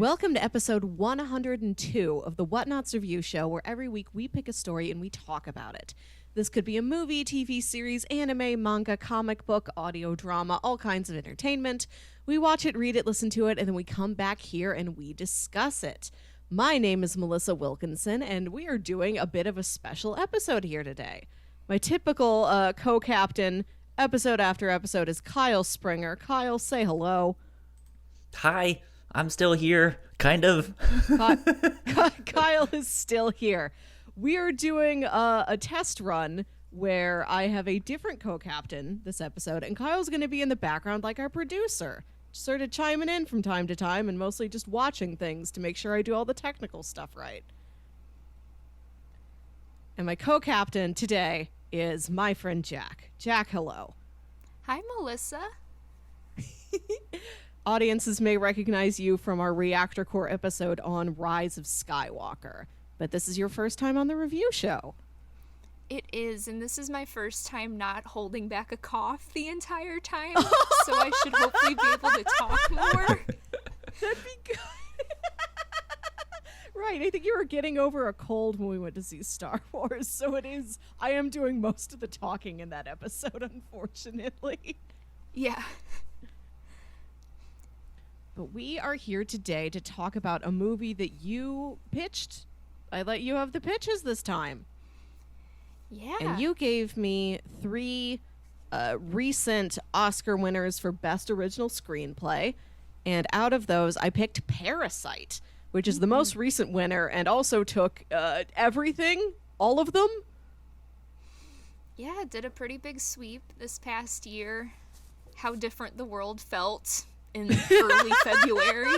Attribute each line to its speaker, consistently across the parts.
Speaker 1: Welcome to episode 102 of the Whatnauts review show, where every week we pick a story and we talk about it. This could be a movie, TV series, anime, manga, comic book, audio drama, all kinds of entertainment. We watch it, read it, listen to it, and then we come back here and we discuss it. My name is Melissa Wilkinson, and we are doing a bit of a special episode here today. My typical co-captain, episode after episode, is Kyle Springer. Kyle, say hello.
Speaker 2: Hi, I'm still here, kind of.
Speaker 1: Kyle is still here. We are doing a test run where I have a different co-captain this episode, and Kyle's going to be in the background like our producer, sort of chiming in from time to time and mostly just watching things to make sure I do all the technical stuff right. And my co-captain today is my friend Jacq. Jacq, hello.
Speaker 3: Hi, Melissa.
Speaker 1: Audiences may recognize you from our Reactor Core episode on Rise of Skywalker, but this is your first time on the review show.
Speaker 3: It is, and this is my first time not holding back a cough the entire time, so I should hopefully be able to talk more.
Speaker 1: That'd be good. Right, I think you were getting over a cold when we went to see Star Wars, so I am doing most of the talking in that episode, unfortunately.
Speaker 3: Yeah.
Speaker 1: But we are here today to talk about a movie that you pitched. I let you have the pitches this time.
Speaker 3: Yeah.
Speaker 1: And you gave me 3 recent Oscar winners for Best Original Screenplay. And out of those, I picked Parasite, which is the most recent winner and also took everything, all of them.
Speaker 3: Yeah, did a pretty big sweep this past year. How different the world felt in early February.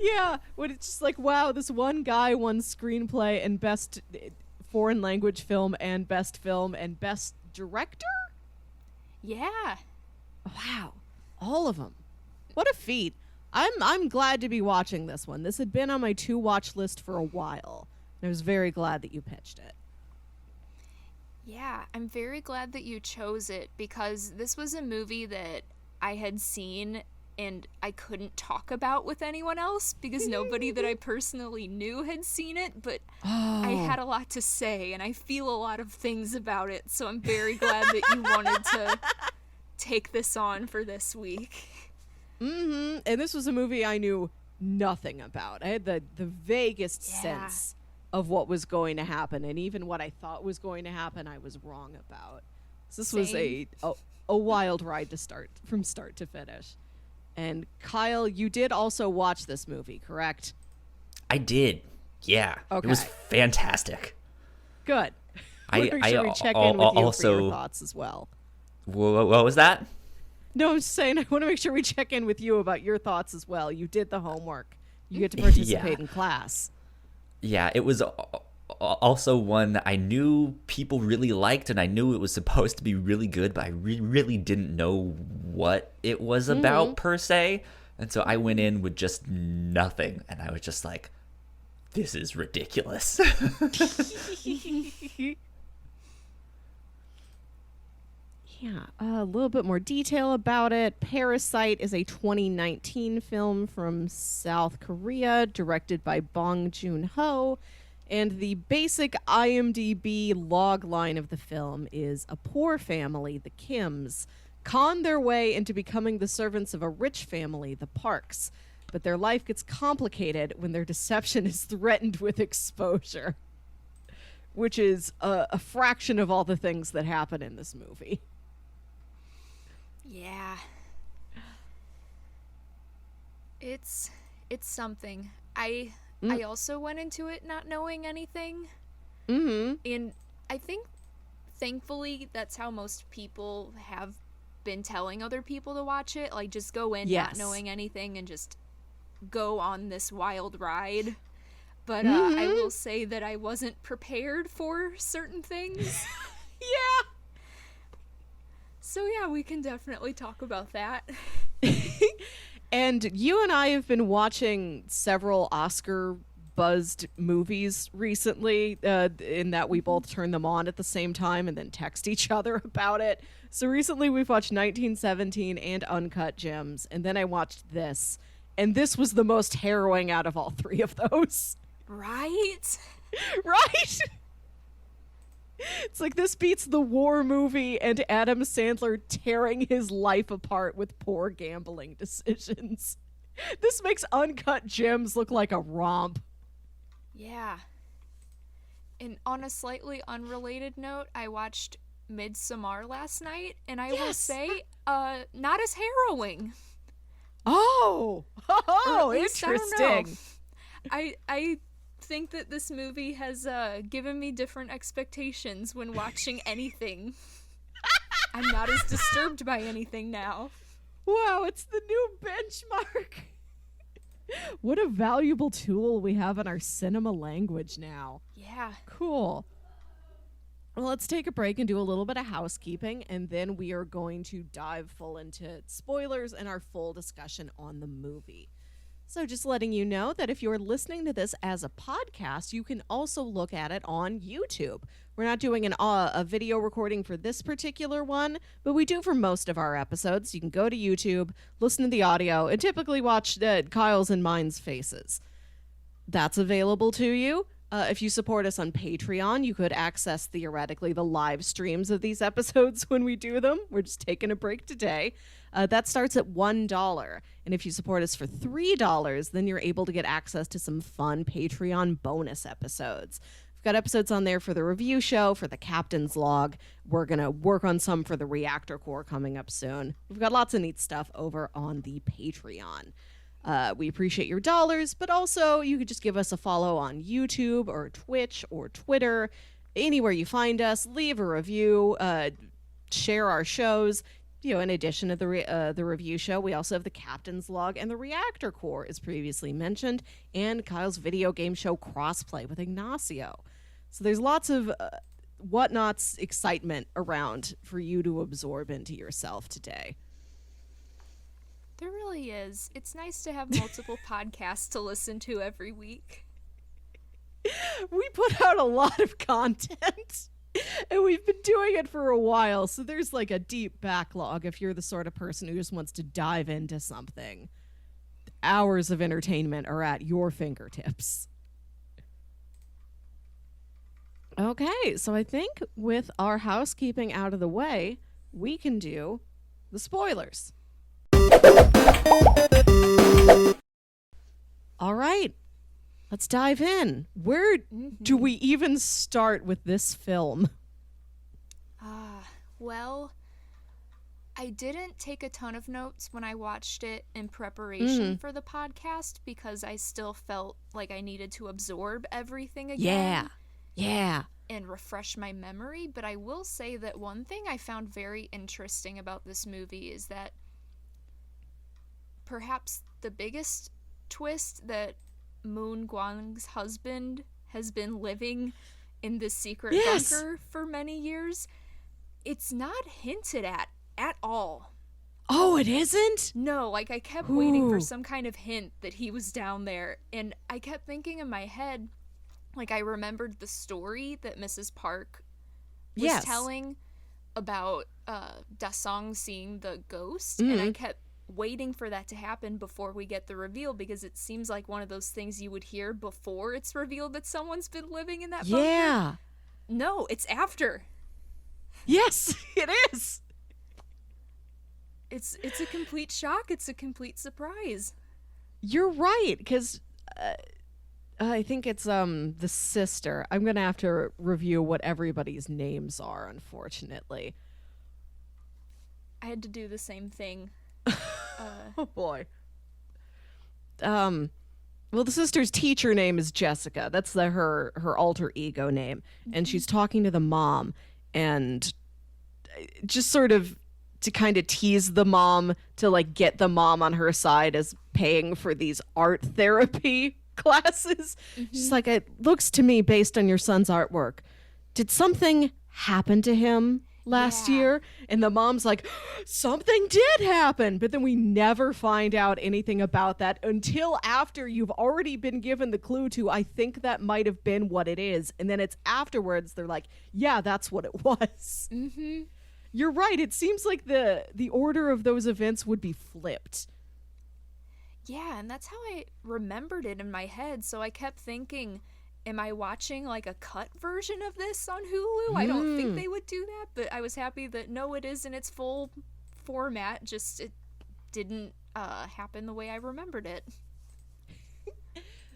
Speaker 1: Yeah, when it's just like, wow, this one guy won screenplay and best foreign language film and best director?
Speaker 3: Yeah.
Speaker 1: Wow, all of them. What a feat. I'm glad to be watching this one. This had been on my to-watch list for a while. I was very glad that you pitched it.
Speaker 3: Yeah, I'm very glad that you chose it because this was a movie that I had seen and I couldn't talk about with anyone else because nobody that I personally knew had seen it, but I had a lot to say and I feel a lot of things about it, so I'm very glad that you wanted to take this on for this week.
Speaker 1: Mm-hmm. And this was a movie I knew nothing about. I had the vaguest sense of what was going to happen, and even what I thought was going to happen, I was wrong about. So this was a wild ride from start to finish. And Kyle, you did also watch this movie, correct?
Speaker 2: I did. Yeah.
Speaker 1: Okay.
Speaker 2: It was fantastic.
Speaker 1: Good. We check in with you for your thoughts as well.
Speaker 2: What was that?
Speaker 1: No, I'm just saying I want to make sure we check in with you about your thoughts as well. You did the homework. You get to participate in class.
Speaker 2: Yeah, it was also one I knew people really liked, and I knew it was supposed to be really good, but I really didn't know what it was about per se. And so I went in with just nothing, and I was just like, this is ridiculous.
Speaker 1: Yeah, a little bit more detail about it. Parasite is a 2019 film from South Korea, directed by Bong Joon-Ho. And the basic IMDb log line of the film is a poor family, the Kims, con their way into becoming the servants of a rich family, the Parks. But their life gets complicated when their deception is threatened with exposure. Which is a fraction of all the things that happen in this movie.
Speaker 3: Yeah. It's something. I also went into it not knowing anything.
Speaker 1: Mm-hmm.
Speaker 3: And I think, thankfully, that's how most people have been telling other people to watch it. Like, just go in not knowing anything and just go on this wild ride. But I will say that I wasn't prepared for certain things.
Speaker 1: Yeah.
Speaker 3: So yeah, we can definitely talk about that.
Speaker 1: And you and I have been watching several Oscar-buzzed movies recently, in that we both turn them on at the same time and then text each other about it. So recently we've watched 1917 and Uncut Gems, and then I watched this. And this was the most harrowing out of all three of those.
Speaker 3: Right?
Speaker 1: Right? It's like this beats the war movie and Adam Sandler tearing his life apart with poor gambling decisions. This makes Uncut Gems look like a romp.
Speaker 3: Yeah. And on a slightly unrelated note, I watched Midsommar last night, and I will say, not as harrowing.
Speaker 1: Oh,
Speaker 3: Least,
Speaker 1: interesting.
Speaker 3: I think that this movie has given me different expectations when watching anything. I'm not as disturbed by anything now.
Speaker 1: Wow, it's the new benchmark. What a valuable tool we have in our cinema language now.
Speaker 3: Yeah.
Speaker 1: Cool. Well, let's take a break and do a little bit of housekeeping, and then we are going to dive full into spoilers and our full discussion on the movie. So just letting you know that if you're listening to this as a podcast, you can also look at it on YouTube. We're not doing a video recording for this particular one, but we do for most of our episodes. You can go to YouTube, listen to the audio, and typically watch Kyle's and mine's faces. That's available to you. If you support us on Patreon, you could access, theoretically, the live streams of these episodes when we do them. We're just taking a break today. That starts at $1. And if you support us for $3, then you're able to get access to some fun Patreon bonus episodes. We've got episodes on there for the review show, for the Captain's Log. We're going to work on some for the Reactor Core coming up soon. We've got lots of neat stuff over on the Patreon. We appreciate your dollars, but also you could just give us a follow on YouTube or Twitch or Twitter, anywhere you find us. Leave a review, share our shows. In addition to the review show, we also have the Captain's Log and the Reactor Core, as previously mentioned, and Kyle's video game show Crossplay with Ignacio. So there's lots of Whatnauts excitement around for you to absorb into yourself today.
Speaker 3: There really is. It's nice to have multiple podcasts to listen to every week.
Speaker 1: We put out a lot of content, and we've been doing it for a while, so there's like a deep backlog if you're the sort of person who just wants to dive into something. Hours of entertainment are at your fingertips. Okay, so I think with our housekeeping out of the way, we can do the spoilers. All right, let's dive in. Where do we even start with this film?
Speaker 3: Well, I didn't take a ton of notes when I watched it in preparation for the podcast because I still felt like I needed to absorb everything again.
Speaker 1: Yeah.
Speaker 3: And refresh my memory. But I will say that one thing I found very interesting about this movie is that perhaps the biggest twist that Moon Gwang's husband has been living in this secret bunker for many years, it's not hinted at all.
Speaker 1: Oh, it isn't?
Speaker 3: No, like I kept waiting for some kind of hint that he was down there, and I kept thinking in my head, like I remembered the story that Mrs. Park was telling about Dasong seeing the ghost, and I kept waiting for that to happen before we get the reveal because it seems like one of those things you would hear before it's revealed that someone's been living in that bunker.
Speaker 1: Yeah.
Speaker 3: No, it's after.
Speaker 1: Yes, it is.
Speaker 3: It's a complete shock. It's a complete surprise.
Speaker 1: You're right, because I think it's the sister. I'm going to have to review what everybody's names are, unfortunately.
Speaker 3: I had to do the same thing.
Speaker 1: Oh boy. Well, the sister's teacher name is Jessica. That's her alter ego name, and she's talking to the mom, and just sort of to kind of tease the mom to like get the mom on her side as paying for these art therapy classes. She's like, it looks to me, based on your son's artwork, did something happen to him last year? And the mom's like, something did happen, but then we never find out anything about that until after you've already been given the clue to, I think that might have been what it is. And then it's afterwards they're like, yeah, that's what it was. You're right. It seems like the order of those events would be flipped.
Speaker 3: Yeah, and that's how I remembered it in my head. So I kept thinking, am I watching like a cut version of this on Hulu? I don't think they would do that, but I was happy that no, it is in its full format. Just it didn't happen the way I remembered it.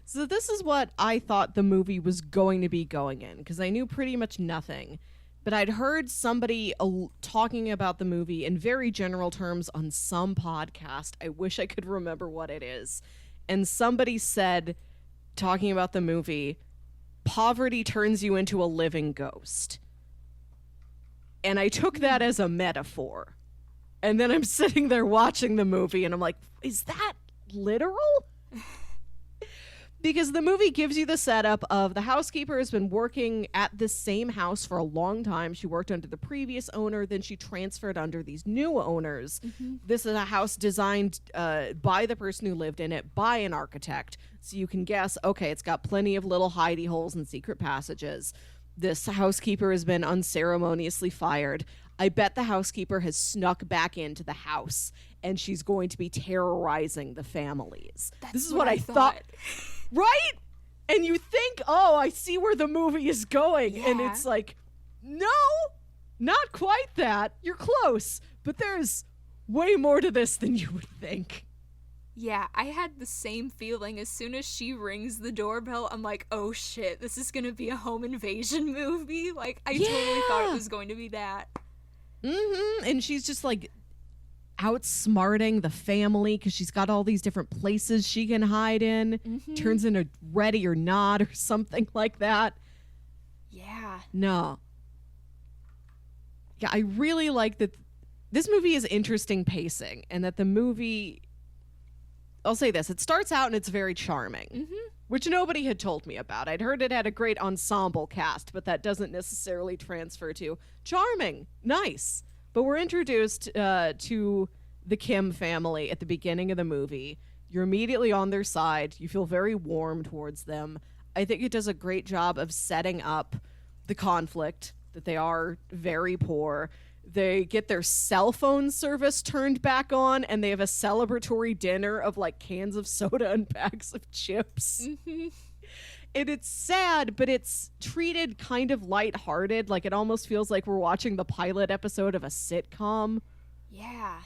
Speaker 1: So this is what I thought the movie was going to be going in, because I knew pretty much nothing. But I'd heard somebody talking about the movie in very general terms on some podcast. I wish I could remember what it is. And somebody said, talking about the movie, poverty turns you into a living ghost. And I took that as a metaphor. And then I'm sitting there watching the movie and I'm like, is that literal? Because the movie gives you the setup of the housekeeper has been working at this same house for a long time. She worked under the previous owner, then she transferred under these new owners. This is a house designed by the person who lived in it, by an architect. So you can guess, okay, it's got plenty of little hidey holes and secret passages. This housekeeper has been unceremoniously fired. I bet the housekeeper has snuck back into the house and she's going to be terrorizing the families. This is what I thought. Right? And you think, oh, I see where the movie is going.
Speaker 3: Yeah.
Speaker 1: And it's like, no, not quite that. You're close. But there's way more to this than you would think.
Speaker 3: Yeah, I had the same feeling as soon as she rings the doorbell. I'm like, oh shit, this is gonna be a home invasion movie. Like, I totally thought it was going to be that.
Speaker 1: And she's just like outsmarting the family because she's got all these different places she can hide in. Turns into Ready or Not or something like that.
Speaker 3: Yeah.
Speaker 1: No. Yeah, I really like that. This movie is interesting pacing, and that the movie, I'll say this, it starts out and it's very charming, which nobody had told me about. I'd heard it had a great ensemble cast, but that doesn't necessarily transfer to charming, nice. But we're introduced to the Kim family at the beginning of the movie. You're immediately on their side. You feel very warm towards them. I think it does a great job of setting up the conflict, that they are very poor. They get their cell phone service turned back on, and they have a celebratory dinner of like cans of soda and bags of chips. And it's sad, but it's treated kind of lighthearted. Like, it almost feels like we're watching the pilot episode of a sitcom.
Speaker 3: Yeah.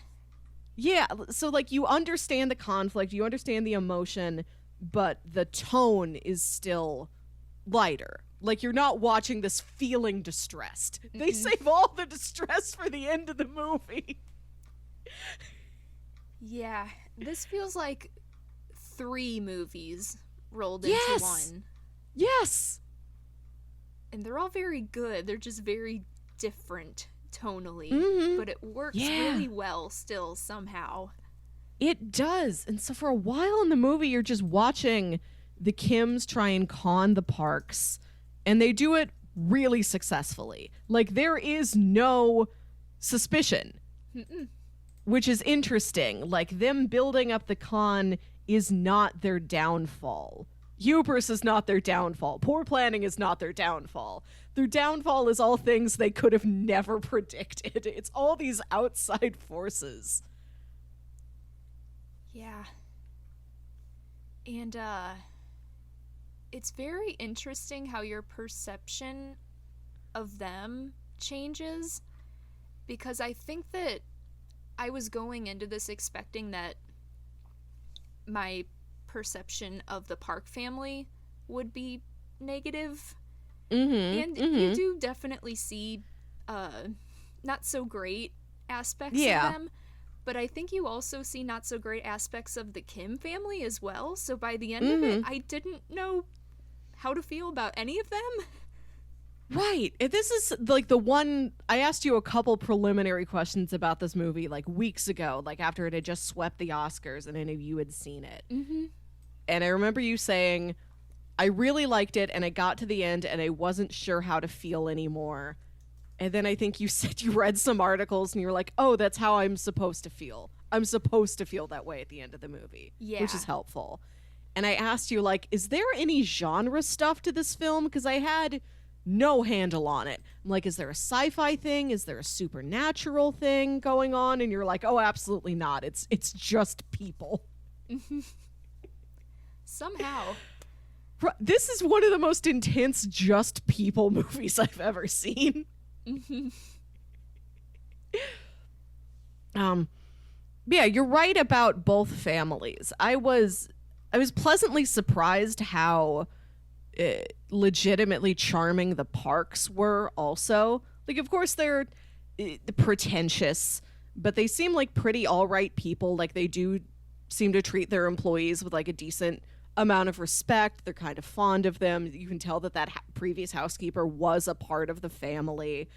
Speaker 1: Yeah, so like you understand the conflict, you understand the emotion, but the tone is still lighter. Like, you're not watching this feeling distressed. They save all the distress for the end of the movie.
Speaker 3: Yeah. This feels like 3 movies rolled into one.
Speaker 1: Yes.
Speaker 3: And they're all very good. They're just very different tonally. But it works really well still somehow.
Speaker 1: It does. And so for a while in the movie, you're just watching the Kims try and con the Parks. And they do it really successfully. Like, there is no suspicion, which is interesting. Like, them building up the con is not their downfall. Hubris is not their downfall. Poor planning is not their downfall. Their downfall is all things they could have never predicted. It's all these outside forces.
Speaker 3: Yeah. And, it's very interesting how your perception of them changes, because I think that I was going into this expecting that my perception of the Park family would be negative. And you do definitely see not so great aspects of them. But I think you also see not so great aspects of the Kim family as well. So by the end of it, I didn't know how to feel about any of them.
Speaker 1: Right. This is like the one, I asked you a couple preliminary questions about this movie like weeks ago, like after it had just swept the Oscars and I knew you had seen it. And I remember you saying, I really liked it and I got to the end and I wasn't sure how to feel anymore. And then I think you said you read some articles and you were like, oh, that's how I'm supposed to feel. I'm supposed to feel that way at the end of the movie, which is helpful. And I asked you, like, is there any genre stuff to this film? Because I had no handle on it. I'm like, is there a sci-fi thing? Is there a supernatural thing going on? And you're like, oh, absolutely not. It's just people.
Speaker 3: Somehow.
Speaker 1: This is one of the most intense just people movies I've ever seen. Yeah, you're right about both families. I was pleasantly surprised how legitimately charming the Parks were also. Like, of course, they're pretentious, but they seem like pretty all right people. Like, they do seem to treat their employees with, like, a decent amount of respect. They're kind of fond of them. You can tell that previous housekeeper was a part of the family.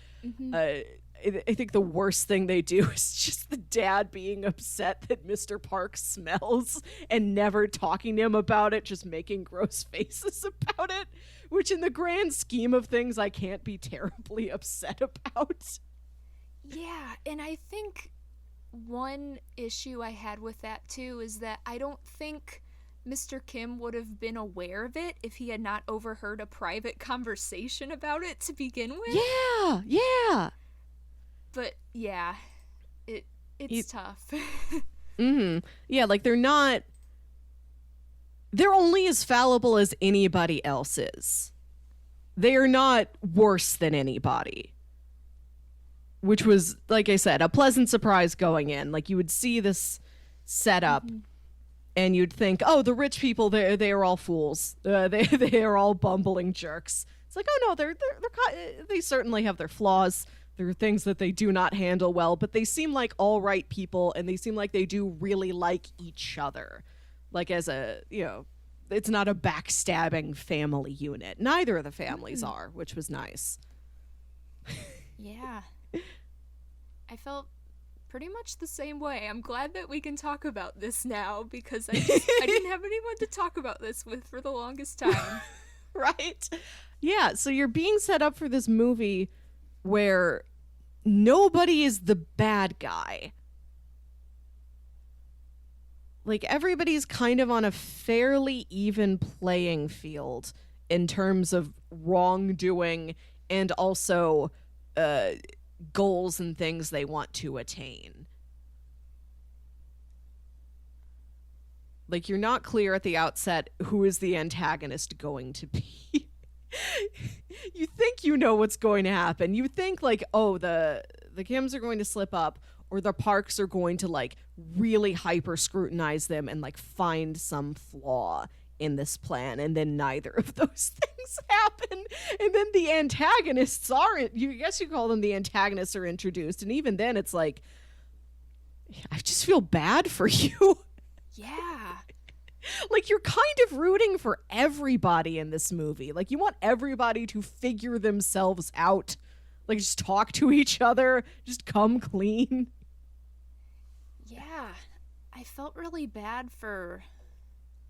Speaker 1: I think the worst thing they do is just the dad being upset that Mr. Parks smells and never talking to him about it, just making gross faces about it, which in the grand scheme of things, I can't be terribly upset about.
Speaker 3: Yeah, and I think one issue I had with that too is that I don't think Mr. Kim would have been aware of it if he had not overheard a private conversation about it to begin with.
Speaker 1: Yeah.
Speaker 3: But yeah, it's tough.
Speaker 1: Yeah, like they're only as fallible as anybody else is. They are not worse than anybody. Which was, like I said, a pleasant surprise going in. Like, you would see this setup and you'd think, oh, the rich people, they are all fools. They are all bumbling jerks. It's like, oh no, they certainly have their flaws. There are things that they do not handle well, but they seem like all right people, and they seem like they do really like each other. Like, as a, it's not a backstabbing family unit. Neither of the families are, which was nice.
Speaker 3: Yeah. I felt pretty much the same way. I'm glad that we can talk about this now, because I didn't have anyone to talk about this with for the longest time.
Speaker 1: Right? Yeah, so you're being set up for this movie where nobody is the bad guy. Like, everybody's kind of on a fairly even playing field in terms of wrongdoing and also goals and things they want to attain. Like, you're not clear at the outset who is the antagonist going to be. You think you know what's going to happen. You think, like, oh, the Kims are going to slip up, or the Parks are going to, like, really hyper scrutinize them and, like, find some flaw in this plan, and then neither of those things happen. And then the antagonists I guess you call them the antagonists, are introduced, and even then it's like, I just feel bad for you.
Speaker 3: Yeah.
Speaker 1: Like, you're kind of rooting for everybody in this movie. Like, you want everybody to figure themselves out. Like, just talk to each other. Just come clean.
Speaker 3: Yeah. I felt really bad for,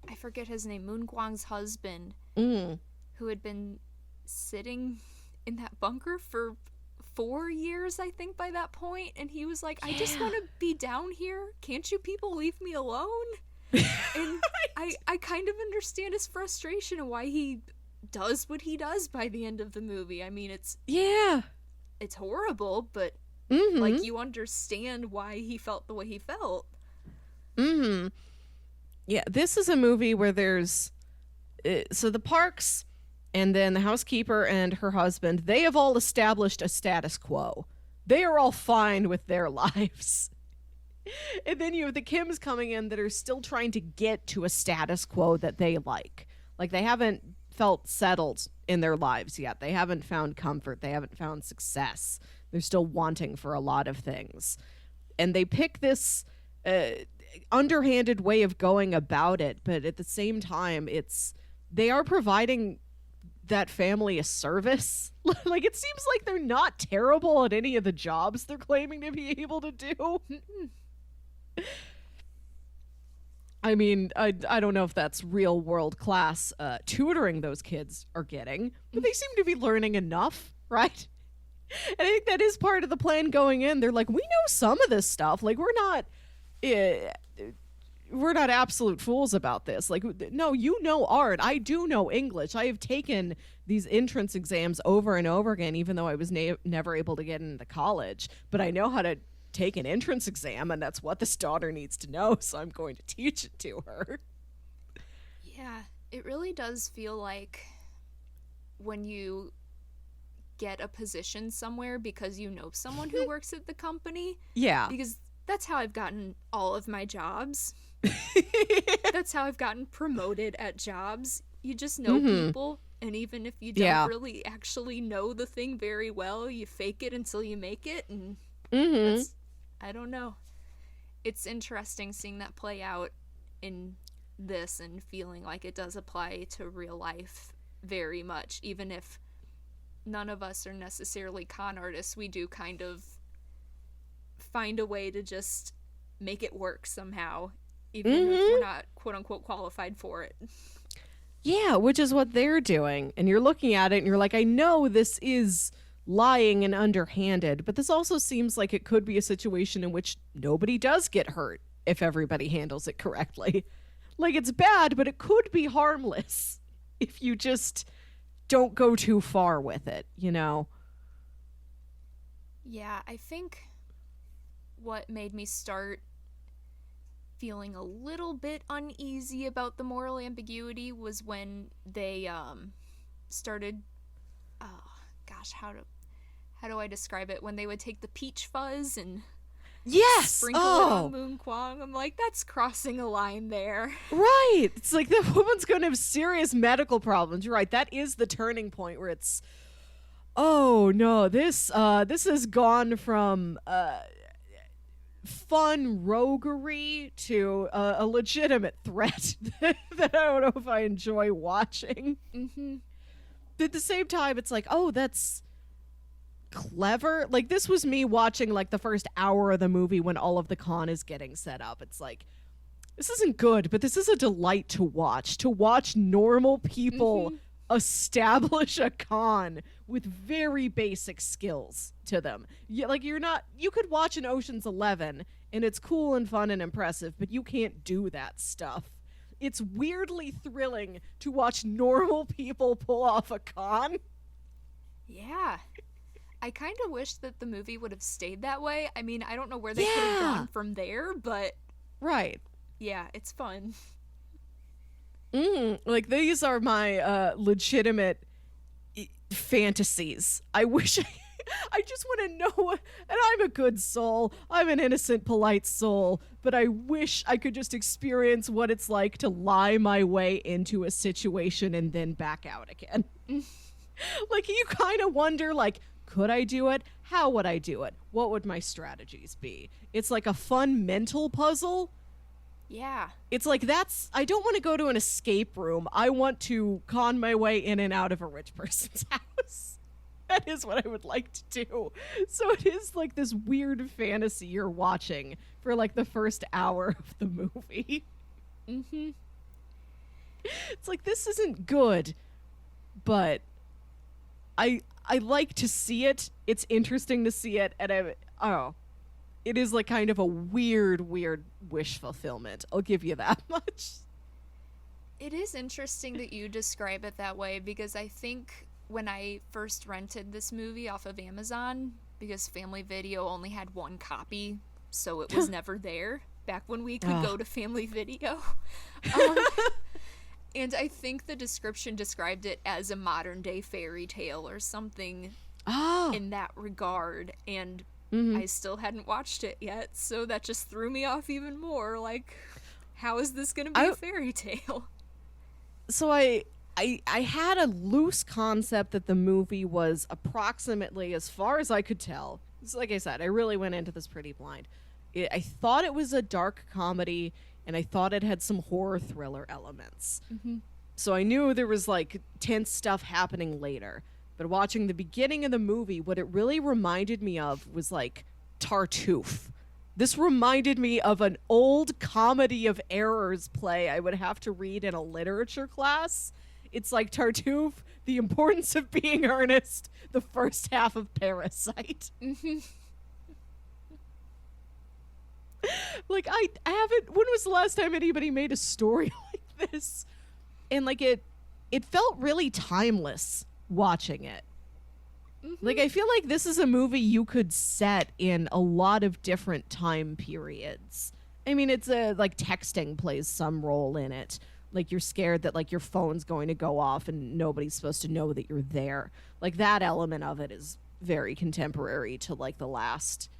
Speaker 3: I forget his name, Moon Kwang's husband, who had been sitting in that bunker for 4 years, I think, by that point. And he was like, I just want to be down here. Can't you people leave me alone? And I kind of understand his frustration and why he does what he does by the end of the movie. I mean, it's horrible, but like, you understand why he felt the way he felt.
Speaker 1: Yeah, this is a movie where there's so the Parks and then the housekeeper and her husband, they have all established a status quo. They are all fine with their lives. And then you have the Kims coming in that are still trying to get to a status quo that they like. Like, they haven't felt settled in their lives yet. They haven't found comfort. They haven't found success. They're still wanting for a lot of things. And they pick this underhanded way of going about it, but at the same time, they are providing that family a service. Like, it seems like they're not terrible at any of the jobs they're claiming to be able to do. I mean, I don't know if that's real world class tutoring those kids are getting, but they seem to be learning enough, right? And I think that is part of the plan going in. They're like, we know some of this stuff. Like, we're not absolute fools about this. Like, no, you know art. I do know English. I have taken these entrance exams over and over again, even though I was never able to get into college. But I know how to take an entrance exam, and that's what this daughter needs to know, so I'm going to teach it to her.
Speaker 3: Yeah, it really does feel like when you get a position somewhere because you know someone who works at the company.
Speaker 1: Yeah.
Speaker 3: Because that's how I've gotten all of my jobs. That's how I've gotten promoted at jobs. You just know people, and even if you don't really actually know the thing very well, you fake it until you make it, and that's, I don't know. It's interesting seeing that play out in this and feeling like it does apply to real life very much, even if none of us are necessarily con artists. We do kind of find a way to just make it work somehow, even if we're not quote-unquote qualified for it.
Speaker 1: Yeah, which is what they're doing. And you're looking at it and you're like, I know this is lying and underhanded, but this also seems like it could be a situation in which nobody does get hurt if everybody handles it correctly. Like, it's bad, but it could be harmless if you just don't go too far with it, you know?
Speaker 3: Yeah, I think what made me start feeling a little bit uneasy about the moral ambiguity was when they started, oh gosh, how do I describe it, when they would take the peach fuzz and sprinkle it on Moon Kwang. I'm like, that's crossing a line there.
Speaker 1: Right. It's like the woman's going to have serious medical problems. You're right. That is the turning point where it's, oh no, this has gone from fun roguery to a legitimate threat that I don't know if I enjoy watching. But at the same time, it's like, oh, that's clever. Like, this was me watching like the first hour of the movie when all of the con is getting set up. It's like, this isn't good, but this is a delight to watch normal people establish a con with very basic skills to them. You could watch an Ocean's 11 and it's cool and fun and impressive, but you can't do that stuff. It's weirdly thrilling to watch normal people pull off a con.
Speaker 3: Yeah. I kind of wish that the movie would have stayed that way. I mean, I don't know where they could have gone from there, but
Speaker 1: right.
Speaker 3: Yeah, it's fun.
Speaker 1: Like, these are my legitimate fantasies. I wish I just want to know, and I'm a good soul. I'm an innocent, polite soul, but I wish I could just experience what it's like to lie my way into a situation and then back out again. Like, you kind of wonder, like, could I do it? How would I do it? What would my strategies be? It's like a fun mental puzzle.
Speaker 3: Yeah.
Speaker 1: It's like, I don't want to go to an escape room. I want to con my way in and out of a rich person's house. That is what I would like to do. So it is like this weird fantasy you're watching for like the first hour of the movie. It's like, this isn't good, but I like to see it. It's interesting to see it, and it is like kind of a weird wish fulfillment. I'll give you that much.
Speaker 3: It is interesting that you describe it that way, because I think when I first rented this movie off of Amazon, because Family Video only had one copy, so it was never there, back when we could go to Family Video. And I think the description described it as a modern-day fairy tale or something in that regard, and I still hadn't watched it yet, so that just threw me off even more. Like, how is this going to be a fairy tale?
Speaker 1: So I had a loose concept that the movie was approximately, as far as I could tell, like I said, I really went into this pretty blind. I thought it was a dark comedy, and I thought it had some horror thriller elements. So I knew there was like tense stuff happening later. But watching the beginning of the movie, what it really reminded me of was like Tartuffe. This reminded me of an old comedy of errors play I would have to read in a literature class. It's like Tartuffe, The Importance of Being Earnest, the first half of Parasite. Like, I haven't... When was the last time anybody made a story like this? And, like, it felt really timeless watching it. Like, I feel like this is a movie you could set in a lot of different time periods. I mean, it's like texting plays some role in it. Like, you're scared that like your phone's going to go off and nobody's supposed to know that you're there. Like, that element of it is very contemporary to like the last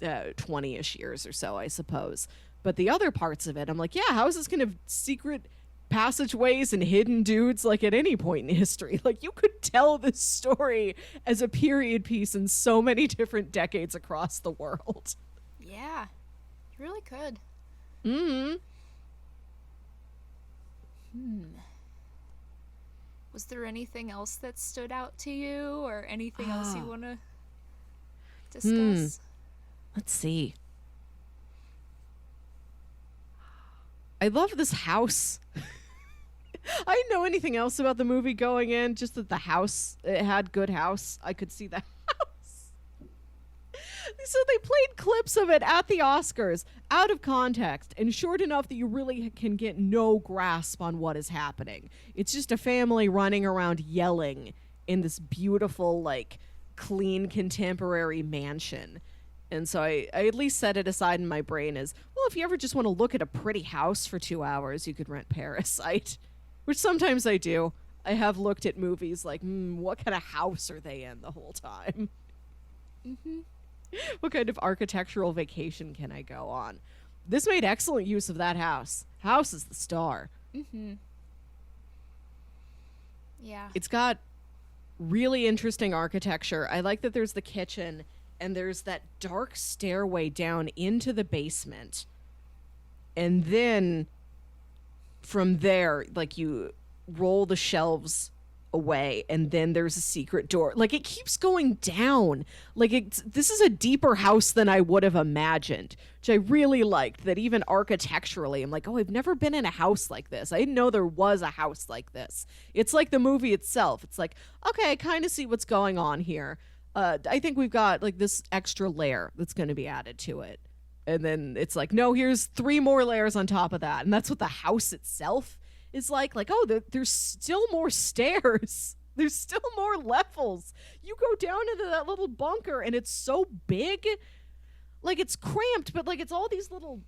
Speaker 1: 20-ish years or so, I suppose. But the other parts of it, I'm like, yeah, how is this going to secret passageways and hidden dudes like at any point in history? Like, you could tell this story as a period piece in so many different decades across the world.
Speaker 3: Yeah, you really could.
Speaker 1: Mm-hmm.
Speaker 3: Was there anything else that stood out to you, or anything else you want to discuss?
Speaker 1: Let's see. I love this house. I didn't know anything else about the movie going in, just that the house, it had good house. I could see the house. So they played clips of it at the Oscars, out of context, and short enough that you really can get no grasp on what is happening. It's just a family running around yelling in this beautiful, like, clean, contemporary mansion. And so I at least set it aside in my brain as, well, if you ever just want to look at a pretty house for 2 hours, you could rent Parasite. Which sometimes I do. I have looked at movies like, what kind of house are they in the whole time? What kind of architectural vacation can I go on? This made excellent use of that house. House is the star.
Speaker 3: Yeah.
Speaker 1: It's got really interesting architecture. I like that there's the kitchen and there's that dark stairway down into the basement. And then from there, like, you roll the shelves away and then there's a secret door. Like, it keeps going down. Like, this is a deeper house than I would have imagined, which I really liked. That even architecturally, I'm like, oh, I've never been in a house like this. I didn't know there was a house like this. It's like the movie itself. It's like, okay, I kind of see what's going on here. I think we've got like this extra layer that's going to be added to it. And then it's like, no, here's 3 more layers on top of that. And that's what the house itself is like. Like, oh, there's still more stairs. There's still more levels. You go down into that little bunker and it's so big. Like, it's cramped, but like it's all these little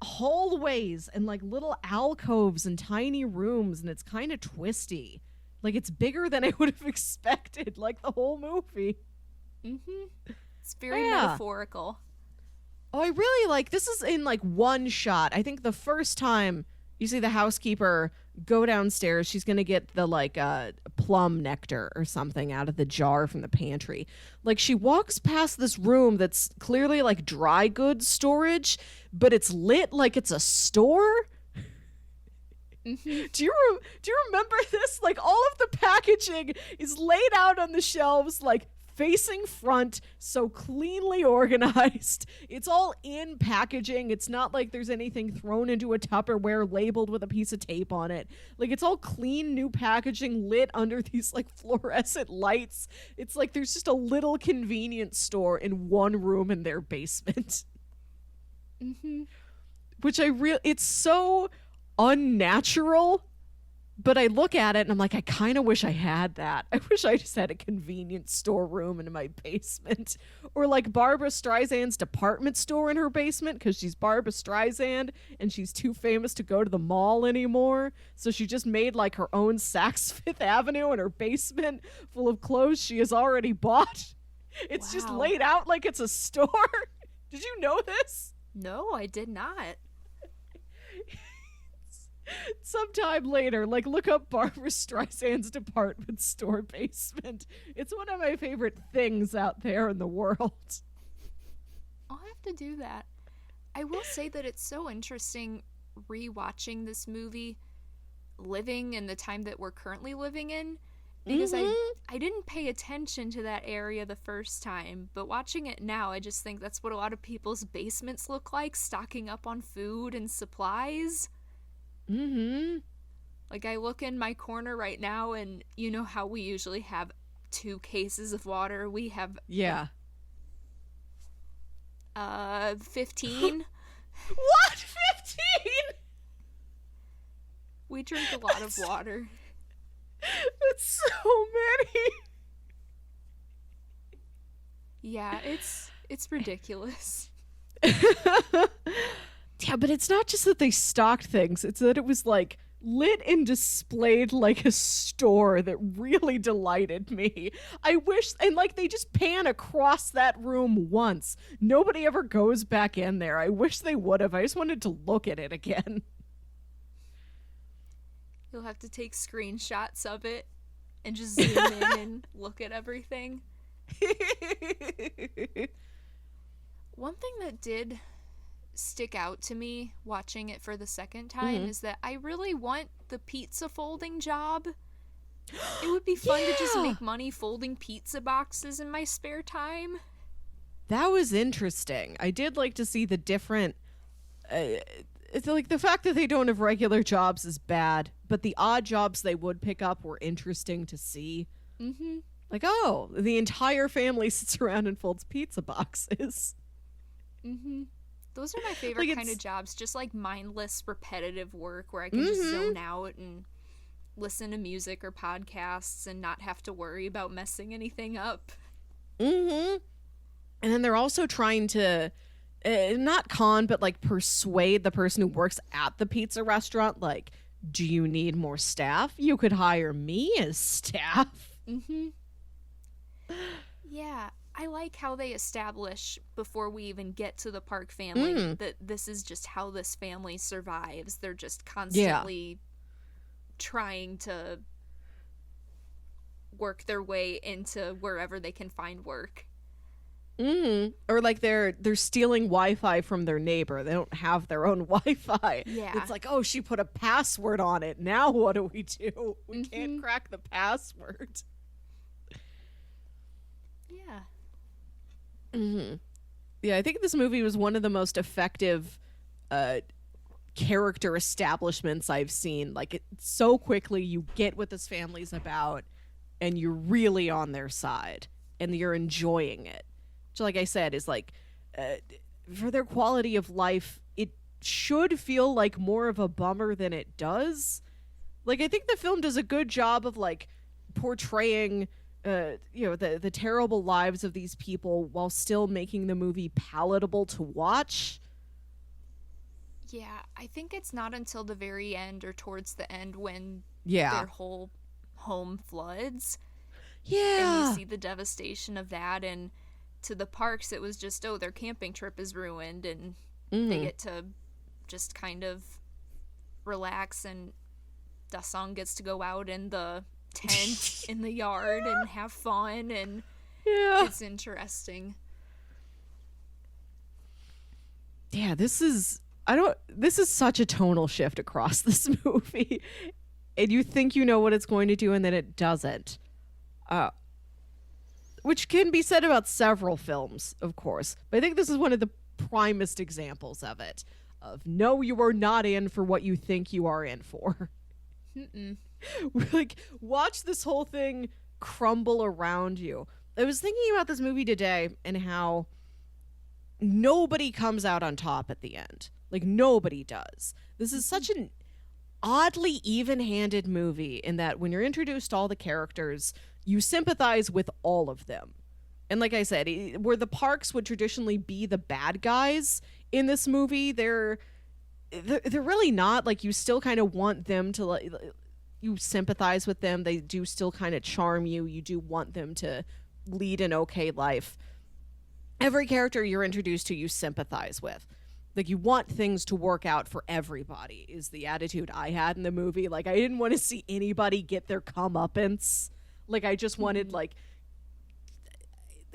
Speaker 1: hallways and like little alcoves and tiny rooms. And it's kind of twisty. Like, it's bigger than I would have expected, like the whole movie.
Speaker 3: It's very metaphorical.
Speaker 1: Oh, I really like, this is in like one shot. I think the first time you see the housekeeper go downstairs, she's going to get the like plum nectar or something out of the jar from the pantry. Like, she walks past this room that's clearly like dry goods storage, but it's lit like it's a store. Do you remember this? Like, all of the packaging is laid out on the shelves, like facing front, so cleanly organized. It's all in packaging. It's not like there's anything thrown into a Tupperware labeled with a piece of tape on it. Like, it's all clean, new packaging lit under these like fluorescent lights. It's like there's just a little convenience store in one room in their basement. Which it's so unnatural. But I look at it and I'm like, I kind of wish I had that. I wish I just had a convenience store room in my basement. Or like Barbra Streisand's department store in her basement, because she's Barbra Streisand and she's too famous to go to the mall anymore. So she just made like her own Saks Fifth Avenue in her basement full of clothes she has already bought. It's just laid out like it's a store. Did you know this?
Speaker 3: No, I did not.
Speaker 1: Sometime later, like, look up Barbra Streisand's department store basement. It's one of my favorite things out there in the world.
Speaker 3: I'll have to do that. I will say that it's so interesting rewatching this movie, living in the time that we're currently living in, because I didn't pay attention to that area the first time, but watching it now, I just think that's what a lot of people's basements look like, stocking up on food and supplies. Like, I look in my corner right now, and you know how we usually have 2 cases of water? We have 15.
Speaker 1: What? 15?
Speaker 3: We drink a lot of water.
Speaker 1: That's so many.
Speaker 3: Yeah, it's ridiculous.
Speaker 1: Yeah, but it's not just that they stocked things, it's that it was like lit and displayed like a store that really delighted me. I wish, and like they just pan across that room once. Nobody ever goes back in there. I wish they would have. I just wanted to look at it again.
Speaker 3: You'll have to take screenshots of it and just zoom in and look at everything. One thing that did stick out to me watching it for the second time is that I really want the pizza folding job. It would be fun to just make money folding pizza boxes in my spare time.
Speaker 1: That was interesting. I did like to see the different. It's like the fact that they don't have regular jobs is bad, but the odd jobs they would pick up were interesting to see.
Speaker 3: Mm-hmm.
Speaker 1: Like, oh, the entire family sits around and folds pizza boxes.
Speaker 3: Mm-hmm. Those are my favorite
Speaker 1: Like,
Speaker 3: kind of
Speaker 1: it's-
Speaker 3: jobs, just like mindless, repetitive work where I can just zone out and listen to music or podcasts and not have to worry about messing anything up.
Speaker 1: Mm-hmm. And then they're also trying to not con, but like persuade the person who works at the pizza restaurant, like, do you need more staff? You could hire me as staff.
Speaker 3: Mm-hmm. Yeah, I like how they establish before we even get to the Park family that this is just how this family survives. They're just constantly trying to work their way into wherever they can find work.
Speaker 1: Or like they're stealing Wi-Fi from their neighbor. They don't have their own Wi-Fi.
Speaker 3: Yeah.
Speaker 1: It's like, oh, she put a password on it. Now what do? We can't crack the password.
Speaker 3: Yeah.
Speaker 1: Yeah, I think this movie was one of the most effective character establishments I've seen. Like, it so quickly you get what this family's about, and you're really on their side, and you're enjoying it. Which, like I said, is like for their quality of life, it should feel like more of a bummer than it does. Like, I think the film does a good job of like portraying the terrible lives of these people while still making the movie palatable to watch.
Speaker 3: Yeah, I think it's not until the very end or towards the end when
Speaker 1: Yeah.
Speaker 3: their whole home floods and
Speaker 1: Yeah.
Speaker 3: you see the devastation of that, and to the Parks it was just, oh, their camping trip is ruined and they get to just kind of relax, and Dasong gets to go out in the tent in the yard and have fun, and
Speaker 1: Yeah.
Speaker 3: it's interesting.
Speaker 1: Yeah, this is such a tonal shift across this movie. And you think you know what it's going to do, and then it doesn't. Which can be said about several films, of course. But I think this is one of the primest examples of it. Of no, you are not in for what you think you are in for. Like, watch this whole thing crumble around you. I was thinking about this movie today and how nobody comes out on top at the end. Like, nobody does. This is such an oddly even-handed movie in that when you're introduced to all the characters, you sympathize with all of them. And like I said, where the Parks would traditionally be the bad guys in this movie, they're really not. Like, you still kind of want them to, like, you sympathize with them. They do still kind of charm you. You do want them to lead an okay life. Every character you're introduced to, you sympathize with. Like, you want things to work out for everybody, is the attitude I had in the movie. Like, I didn't want to see anybody get their comeuppance. Like, I just wanted, like,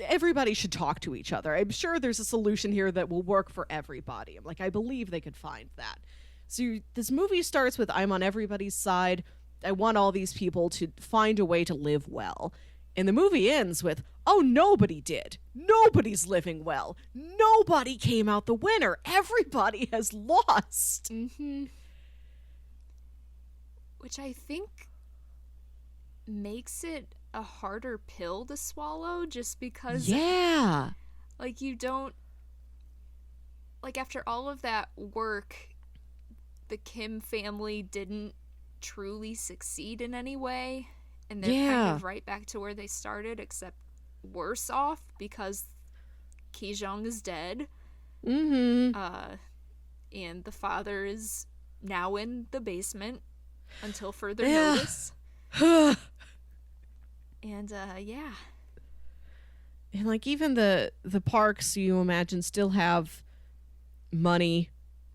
Speaker 1: everybody should talk to each other. I'm sure there's a solution here that will work for everybody. I'm like, I believe they could find that. So this movie starts with, I'm on everybody's side. I want all these people to find a way to live well. And the movie ends with, oh, nobody did. Nobody's living well. Nobody came out the winner. Everybody has lost.
Speaker 3: Which I think makes it a harder pill to swallow, just because
Speaker 1: Yeah.
Speaker 3: like, you don't, like, after all of that work, the Kim family didn't truly succeed in any way, and they're kind of right back to where they started, except worse off, because Ki-jong is dead.
Speaker 1: Mm-hmm.
Speaker 3: And the father is now in the basement until further
Speaker 1: Yeah.
Speaker 3: notice. And, yeah.
Speaker 1: And like even the parks, you imagine, still have money.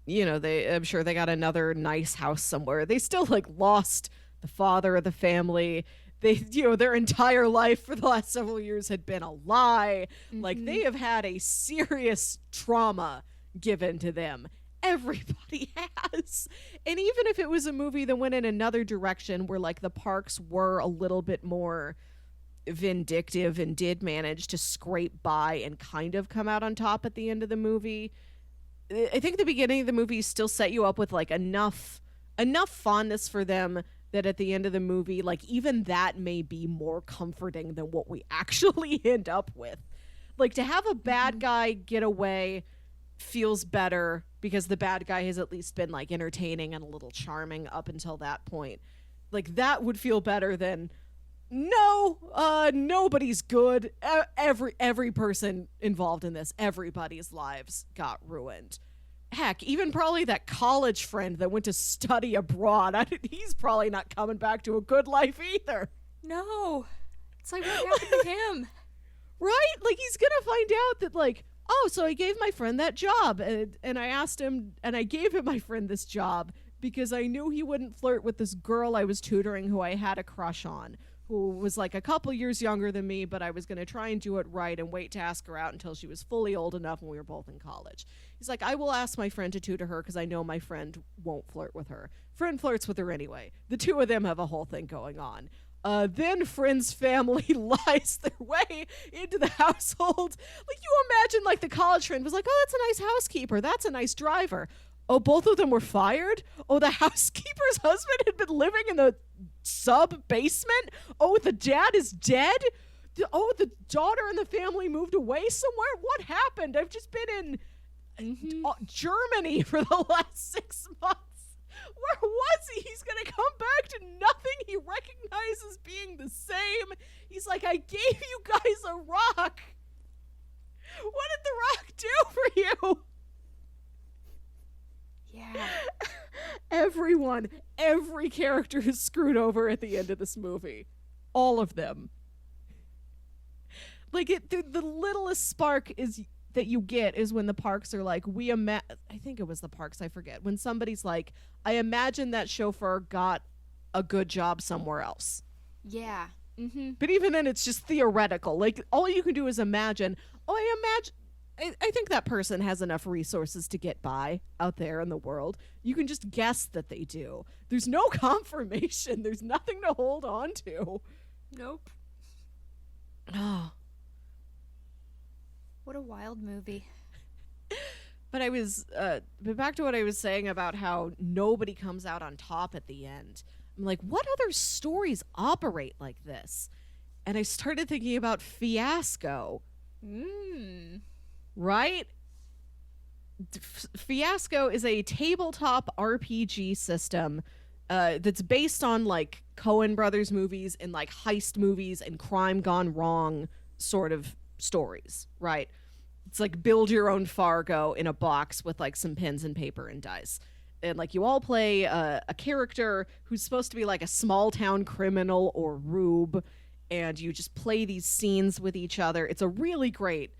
Speaker 1: You know, I'm sure they got another nice house somewhere. They still like lost the father of the family. They, you know, their entire life for the last several years had been a lie. Like they have had a serious trauma given to them. Everybody has. And even if it was a movie that went in another direction where like the parks were a little bit more vindictive and did manage to scrape by and kind of come out on top at the end of the movie, I think the beginning of the movie still set you up with like enough fondness for them that at the end of the movie, like even that may be more comforting than what we actually end up with. Like to have a bad guy get away feels better because the bad guy has at least been like entertaining and a little charming up until that point. Like that would feel better than nobody's good. Every person involved in this, everybody's lives got ruined. Heck, even probably that college friend that went to study abroad, he's probably not coming back to a good life either.
Speaker 3: No. It's like, what happened to him?
Speaker 1: Right? Like, he's gonna find out that, like, oh, so I gave my friend that job, and I asked him, and I gave him my friend this job because I knew he wouldn't flirt with this girl I was tutoring who I had a crush on, who was like a couple years younger than me, but I was going to try and do it right and wait to ask her out until she was fully old enough and we were both in college. He's like, I will ask my friend to tutor her because I know my friend won't flirt with her. Friend flirts with her anyway. The two of them have a whole thing going on. Then friend's family lies their way into the household. Like, you imagine, like, the college friend was like, oh, that's a nice housekeeper. That's a nice driver. Oh, both of them were fired? Oh, the housekeeper's husband had been living in the sub-basement? Oh, the dad is dead? Oh, the daughter and the family moved away somewhere? What happened? I've just been in Germany for the last 6 months. Where was he? He's going to come back to nothing he recognizes being the same. He's like, I gave you guys a rock. What did the rock do for you?
Speaker 3: Yeah.
Speaker 1: Every character is screwed over at the end of this movie. All of them. Like, the littlest spark is that you get is when the parks are like, I think it was the parks, I forget. When somebody's like, I imagine that chauffeur got a good job somewhere else.
Speaker 3: Yeah. Mm-hmm.
Speaker 1: But even then, it's just theoretical. Like, all you can do is imagine, I think that person has enough resources to get by out there in the world. You can just guess that they do. There's no confirmation. There's nothing to hold on to.
Speaker 3: Nope.
Speaker 1: Oh.
Speaker 3: What a wild movie.
Speaker 1: But but back to what I was saying about how nobody comes out on top at the end. I'm like, what other stories operate like this? And I started thinking about Fiasco. Right? Fiasco is a tabletop RPG system that's based on like Coen Brothers movies and like heist movies and crime gone wrong sort of stories, right? It's like build your own Fargo in a box with like some pens and paper and dice. And like you all play a character who's supposed to be like a small town criminal or rube, and you just play these scenes with each other. It's a really great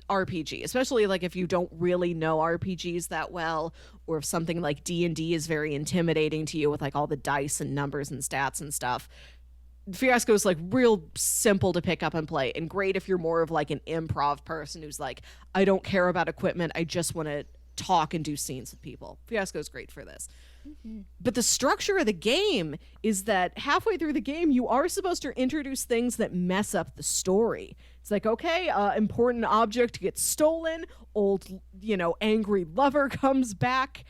Speaker 1: RPG, especially like if you don't really know RPGs that well, or if something like D&D is very intimidating to you with like all the dice and numbers and stats and stuff. Fiasco is like real simple to pick up and play, and great if you're more of like an improv person who's like, I don't care about equipment, I just want to talk and do scenes with people. Fiasco is great for this. But the structure of the game is that halfway through the game, you are supposed to introduce things that mess up the story. It's like, okay, important object gets stolen, old, angry lover comes back,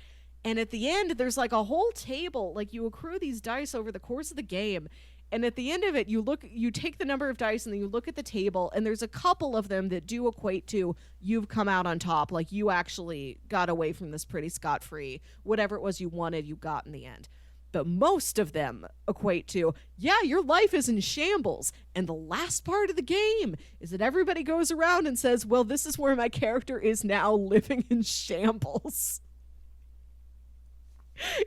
Speaker 1: and at the end, there's like a whole table, like you accrue these dice over the course of the game, and at the end of it, you take the number of dice and then you look at the table, and there's a couple of them that do equate to you've come out on top, like you actually got away from this pretty scot-free. Whatever it was you wanted, you got in the end. but most of them equate to, yeah, your life is in shambles. And the last part of the game is that everybody goes around and says, well, this is where my character is now, living in shambles.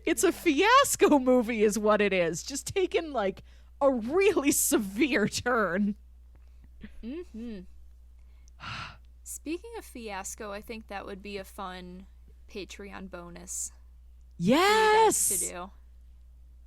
Speaker 1: It's a fiasco movie is what it is. Just taken like a really severe turn.
Speaker 3: Speaking of fiasco, I think that would be a fun Patreon bonus.
Speaker 1: Yes.
Speaker 3: To do.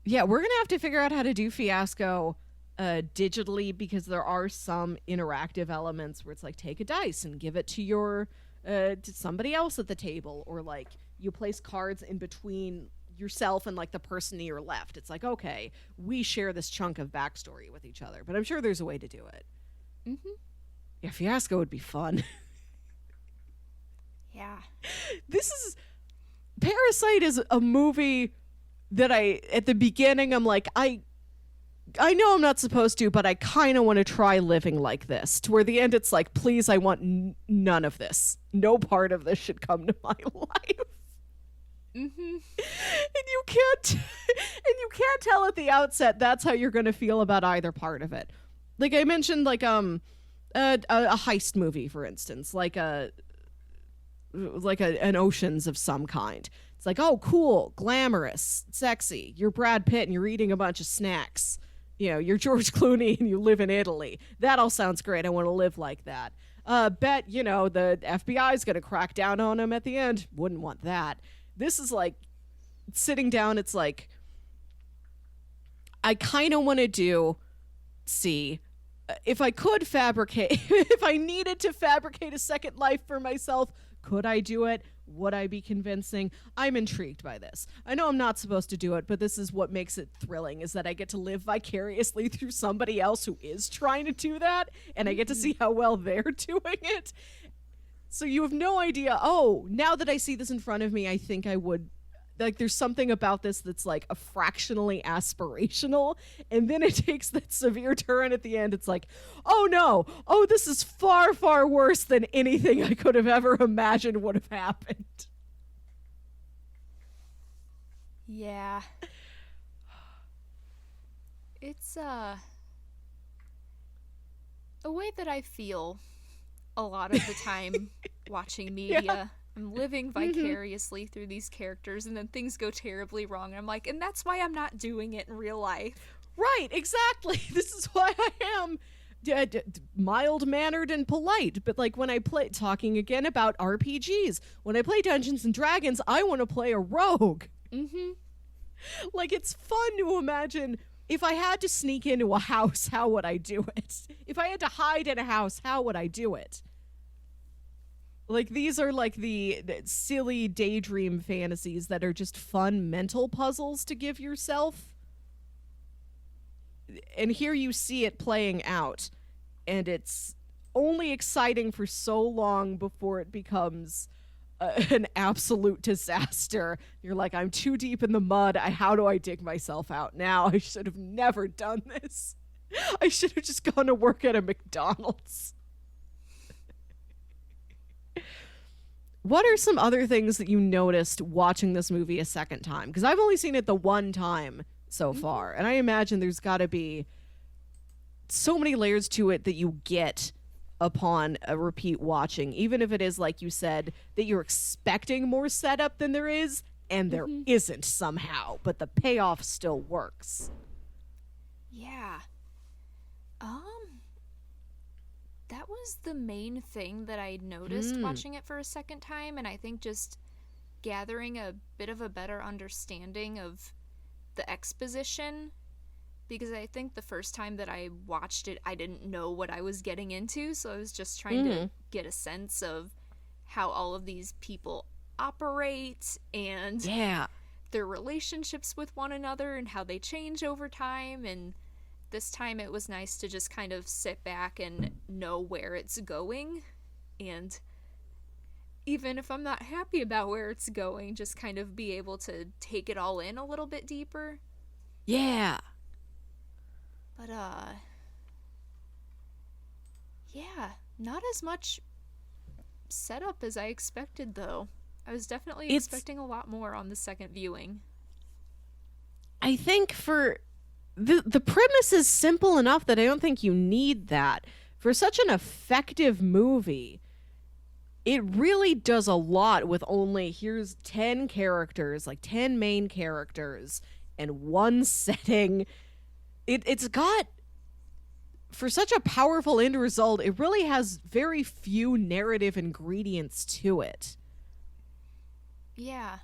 Speaker 1: Yeah, we're gonna have to figure out how to do fiasco digitally, because there are some interactive elements where it's like, take a dice and give it to your to somebody else at the table, or like you place cards in between yourself and like the person to your left. It's like, okay, we share this chunk of backstory with each other, but I'm sure there's a way to do it. Yeah, fiasco would be fun.
Speaker 3: Yeah.
Speaker 1: Parasite is a movie that at the beginning, I'm like, I know I'm not supposed to, but I kind of want to try living like this. To where the end, it's like, please, I want none of this. No part of this should come to my life. And you can't tell at the outset that's how you're going to feel about either part of it. Like I mentioned, like a heist movie, for instance, like an Oceans of some kind. It's like, oh, cool, glamorous, sexy. You're Brad Pitt and you're eating a bunch of snacks. You know, you're George Clooney and you live in Italy. That all sounds great. I want to live like that. Bet, the FBI is going to crack down on him at the end. Wouldn't want that. This is like sitting down. It's like, I kind of want to if I could fabricate, if I needed to fabricate a second life for myself, could I do it? Would I be convincing? I'm intrigued by this. I know I'm not supposed to do it, but this is what makes it thrilling, is that I get to live vicariously through somebody else who is trying to do that, and I get to see how well they're doing it. So you have no idea, oh, now that I see this in front of me, I think I would, like, there's something about this that's like a fractionally aspirational, and then it takes that severe turn at the end. It's like, oh no, oh, this is far, far worse than anything I could have ever imagined would have happened.
Speaker 3: Yeah. It's a way that I feel a lot of the time watching media.
Speaker 1: Yeah.
Speaker 3: I'm living vicariously through these characters, and then things go terribly wrong. And I'm like, and that's why I'm not doing it in real life.
Speaker 1: Right, exactly. This is why I am mild-mannered and polite. But like when I play, talking again about RPGs, when I play Dungeons and Dragons, I want to play a rogue. Like, it's fun to imagine, if I had to sneak into a house, how would I do it? If I had to hide in a house, how would I do it? Like, these are like the silly daydream fantasies that are just fun mental puzzles to give yourself. And here you see it playing out, and it's only exciting for so long before it becomes an absolute disaster. You're like, I'm too deep in the mud. How do I dig myself out now? I should have never done this. I should have just gone to work at a McDonald's. What are some other things that you noticed watching this movie a second time? Because I've only seen it the one time so far, and I imagine there's got to be so many layers to it that you get upon a repeat watching, even if it is, like you said, that you're expecting more setup than there is, and there isn't somehow, but the payoff still works.
Speaker 3: Yeah. That was the main thing that I noticed watching it for a second time, and I think just gathering a bit of a better understanding of the exposition, because I think the first time that I watched it, I didn't know what I was getting into, so I was just trying to get a sense of how all of these people operate and their relationships with one another and how they change over time. And this time it was nice to just kind of sit back and know where it's going, and even if I'm not happy about where it's going, just kind of be able to take it all in a little bit deeper.
Speaker 1: Yeah.
Speaker 3: But, yeah, not as much setup as I expected, though. I was definitely expecting a lot more on the second viewing.
Speaker 1: I think for the premise is simple enough that I don't think you need that. For such an effective movie, it really does a lot with only here's 10 characters, like 10 main characters and one setting. It's got, for such a powerful end result, it really has very few narrative ingredients to it.
Speaker 3: Yeah.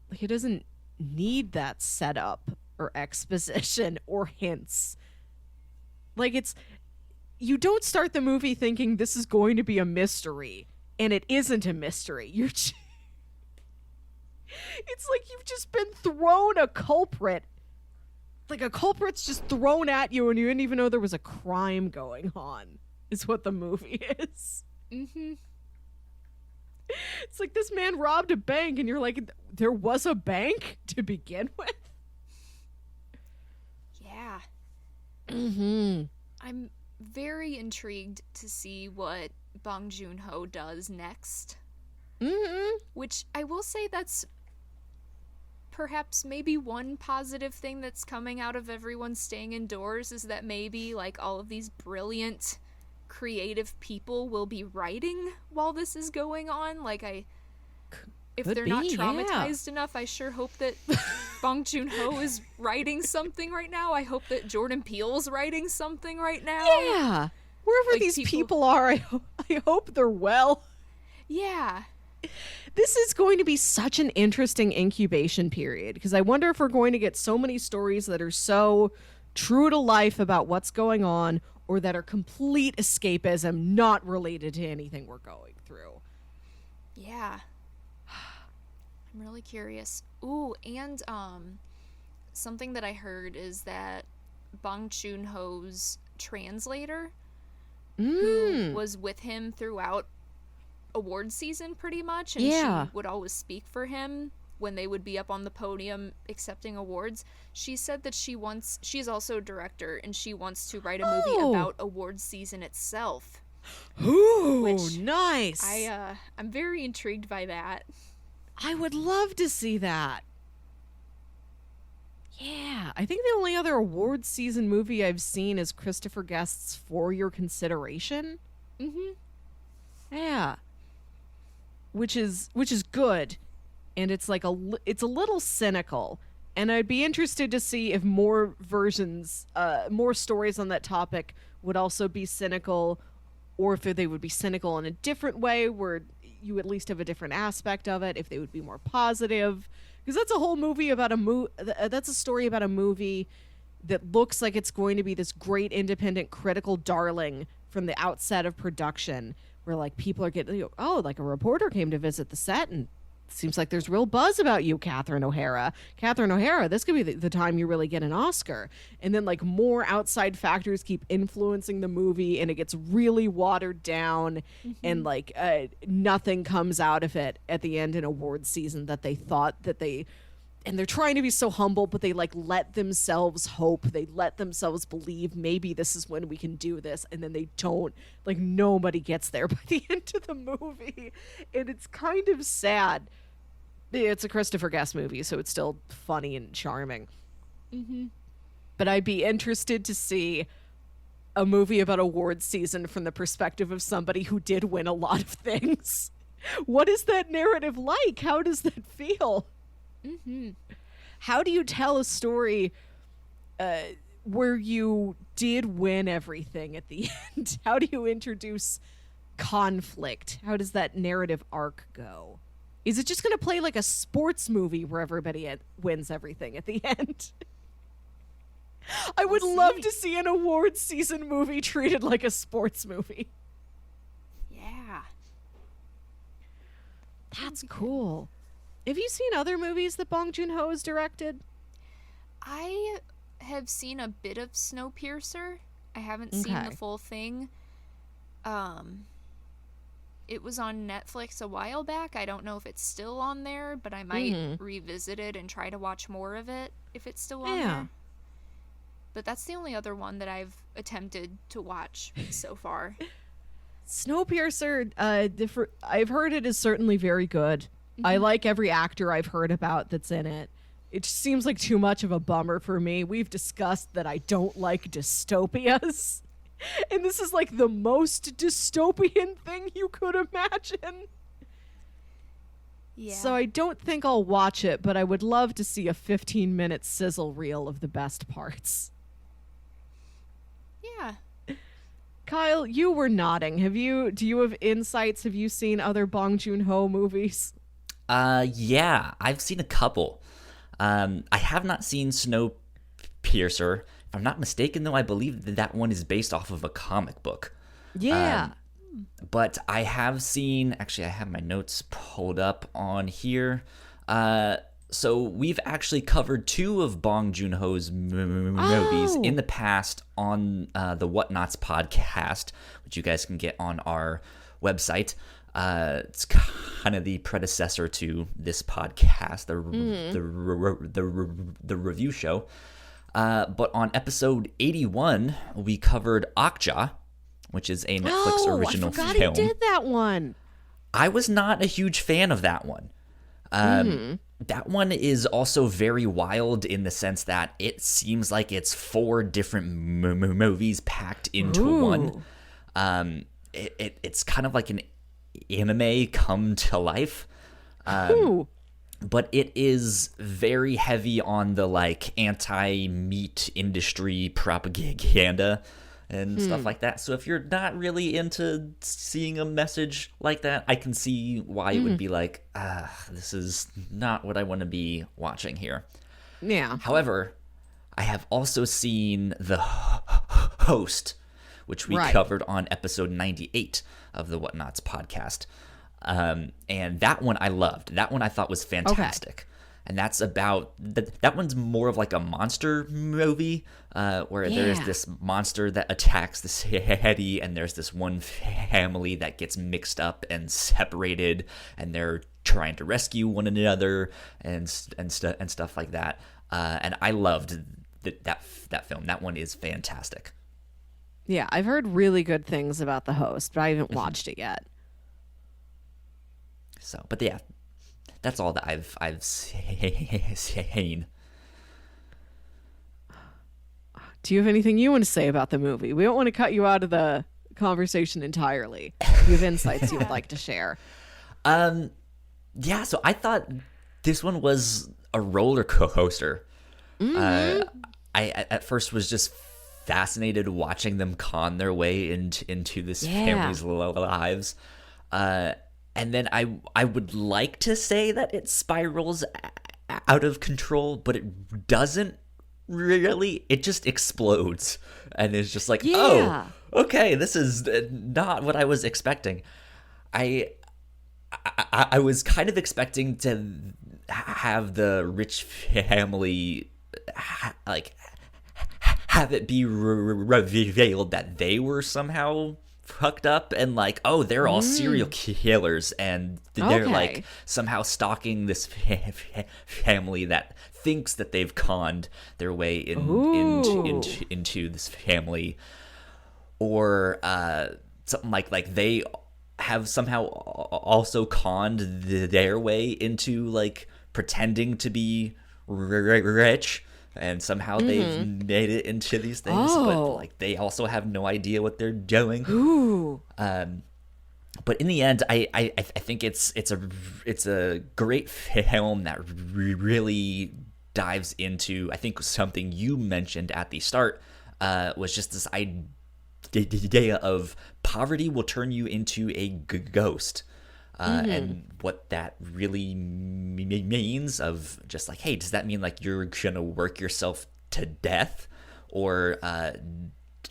Speaker 1: Like, it doesn't need that setup or exposition or hints. Like, you don't start the movie thinking this is going to be a mystery, and it isn't a mystery. It's like you've just been thrown a culprit. Like, a culprit's just thrown at you and you didn't even know there was a crime going on, is what the movie is.
Speaker 3: Mm-hmm.
Speaker 1: It's like, this man robbed a bank, and you're like, there was a bank to begin with?
Speaker 3: Yeah.
Speaker 1: Mm-hmm.
Speaker 3: I'm very intrigued to see what Bong Joon-Ho does next.
Speaker 1: Mm-hmm.
Speaker 3: Which I will say that's perhaps maybe one positive thing that's coming out of everyone staying indoors is that maybe like all of these brilliant creative people will be writing while this is going on. Like if
Speaker 1: Could
Speaker 3: they're
Speaker 1: be,
Speaker 3: not
Speaker 1: yeah.
Speaker 3: traumatized enough, I sure hope that Bong Joon-Ho is writing something right now. I hope that Jordan Peele's writing something right now.
Speaker 1: Yeah. Wherever
Speaker 3: Like,
Speaker 1: these
Speaker 3: people-
Speaker 1: people are, I hope they're well.
Speaker 3: Yeah.
Speaker 1: This is going to be such an interesting incubation period, because I wonder if we're going to get so many stories that are so true to life about what's going on, or that are complete escapism, not related to anything we're going through.
Speaker 3: Yeah. I'm really curious. Ooh, and something that I heard is that Bong Joon-Ho's translator, who was with him throughout award season pretty much, and
Speaker 1: Yeah.
Speaker 3: she would always speak for him when they would be up on the podium accepting awards. She said that she's also a director, and she wants to write a movie
Speaker 1: Oh.
Speaker 3: about awards season itself.
Speaker 1: Ooh,
Speaker 3: Which
Speaker 1: nice.
Speaker 3: I'm very intrigued by that.
Speaker 1: I would love to see that. Yeah, I think the only other awards season movie I've seen is Christopher Guest's For Your Consideration.
Speaker 3: Mm-hmm.
Speaker 1: Yeah. Which is good, and it's like it's a little cynical, and I'd be interested to see if more versions, more stories on that topic would also be cynical, or if they would be cynical in a different way where you at least have a different aspect of it, if they would be more positive, because that's a whole movie about that's a story about a movie that looks like it's going to be this great independent critical darling from the outset of production, where like people are getting, oh, like a reporter came to visit the set and seems like there's real buzz about you, Catherine O'Hara. Catherine O'Hara, this could be the time you really get an Oscar. And then like more outside factors keep influencing the movie, and it gets really watered down, and like nothing comes out of it at the end in awards season that they thought that they. And they're trying to be so humble, but they like let themselves hope. They let themselves believe maybe this is when we can do this. And then they don't. Like, nobody gets there by the end of the movie. And it's kind of sad. It's a Christopher Guest movie, so it's still funny and charming.
Speaker 3: Mm-hmm.
Speaker 1: But I'd be interested to see a movie about awards season from the perspective of somebody who did win a lot of things. What is that narrative like? How does that feel?
Speaker 3: Mm-hmm.
Speaker 1: How do you tell a story where you did win everything at the end? How do you introduce conflict? How does that narrative arc go? Is it just going to play like a sports movie where everybody wins everything at the end? I would love to see an awards season movie treated like a sports movie.
Speaker 3: Yeah.
Speaker 1: That's cool. Have you seen other movies that Bong Joon-Ho has directed?
Speaker 3: I have seen a bit of Snowpiercer. I haven't seen the full thing. It was on Netflix a while back. I don't know if it's still on there, but I might revisit it and try to watch more of it if it's still on there. But that's the only other one that I've attempted to watch so far.
Speaker 1: Snowpiercer, I've heard it is certainly very good. I like every actor I've heard about that's in it. It seems like too much of a bummer for me. We've discussed that I don't like dystopias. And this is like the most dystopian thing you could imagine.
Speaker 3: Yeah.
Speaker 1: So I don't think I'll watch it, but I would love to see a 15-minute sizzle reel of the best parts.
Speaker 3: Yeah.
Speaker 1: Kyle, you were nodding. Do you have insights? Have you seen other Bong Joon-Ho movies?
Speaker 2: Yeah, I've seen a couple. I have not seen Snowpiercer. If I'm not mistaken, though, I believe that one is based off of a comic book.
Speaker 1: Yeah.
Speaker 2: But I have seen, actually, I have my notes pulled up on here. So we've actually covered two of Bong Joon-Ho's movies in the past on the Whatnauts podcast, which you guys can get on our website. It's kind of the predecessor to this podcast, the review show. But on episode 81, we covered Okja, which is a Netflix original
Speaker 1: I forgot
Speaker 2: film.
Speaker 1: he did that one.
Speaker 2: I was not a huge fan of that one. That one is also very wild in the sense that it seems like it's four different movies packed into one. It's kind of like an anime come to life. But it is very heavy on the like anti-meat industry propaganda and stuff like that. So if you're not really into seeing a message like that, I can see why it would be like, this is not what I want to be watching here.
Speaker 1: Yeah.
Speaker 2: However, I have also seen The Host, which we covered on episode 98 of the Whatnauts podcast. And that one I loved. That one I thought was fantastic. Okay. And that's about that one's more of like a monster movie, where there's this monster that attacks the city, and there's this one family that gets mixed up and separated, and they're trying to rescue one another and stuff like that. And I loved that film. That one is fantastic.
Speaker 1: Yeah, I've heard really good things about The Host, but I haven't watched it yet.
Speaker 2: So, but yeah, that's all that I've seen.
Speaker 1: Do you have anything you want to say about the movie? We don't want to cut you out of the conversation entirely. Do you have insights you would like to share?
Speaker 2: Yeah, so I thought this one was a roller coaster. I at first was just fascinated watching them con their way into this family's lives. And then I would like to say that it spirals out of control, but it doesn't really. It just explodes. And it's just like, oh, okay, this is not what I was expecting. I was kind of expecting to have the rich family, like, have it be revealed that they were somehow fucked up and like, oh, they're all serial killers and they're like somehow stalking this family that thinks that they've conned their way into this family, or something like they have somehow also conned their way into like pretending to be rich. And somehow they've made it into these things, but like they also have no idea what they're doing. But in the end, I think it's a great film that really dives into, I think something you mentioned at the start was just this idea of poverty will turn you into a ghost. And what that really means of just like, hey, does that mean like you're gonna work yourself to death, or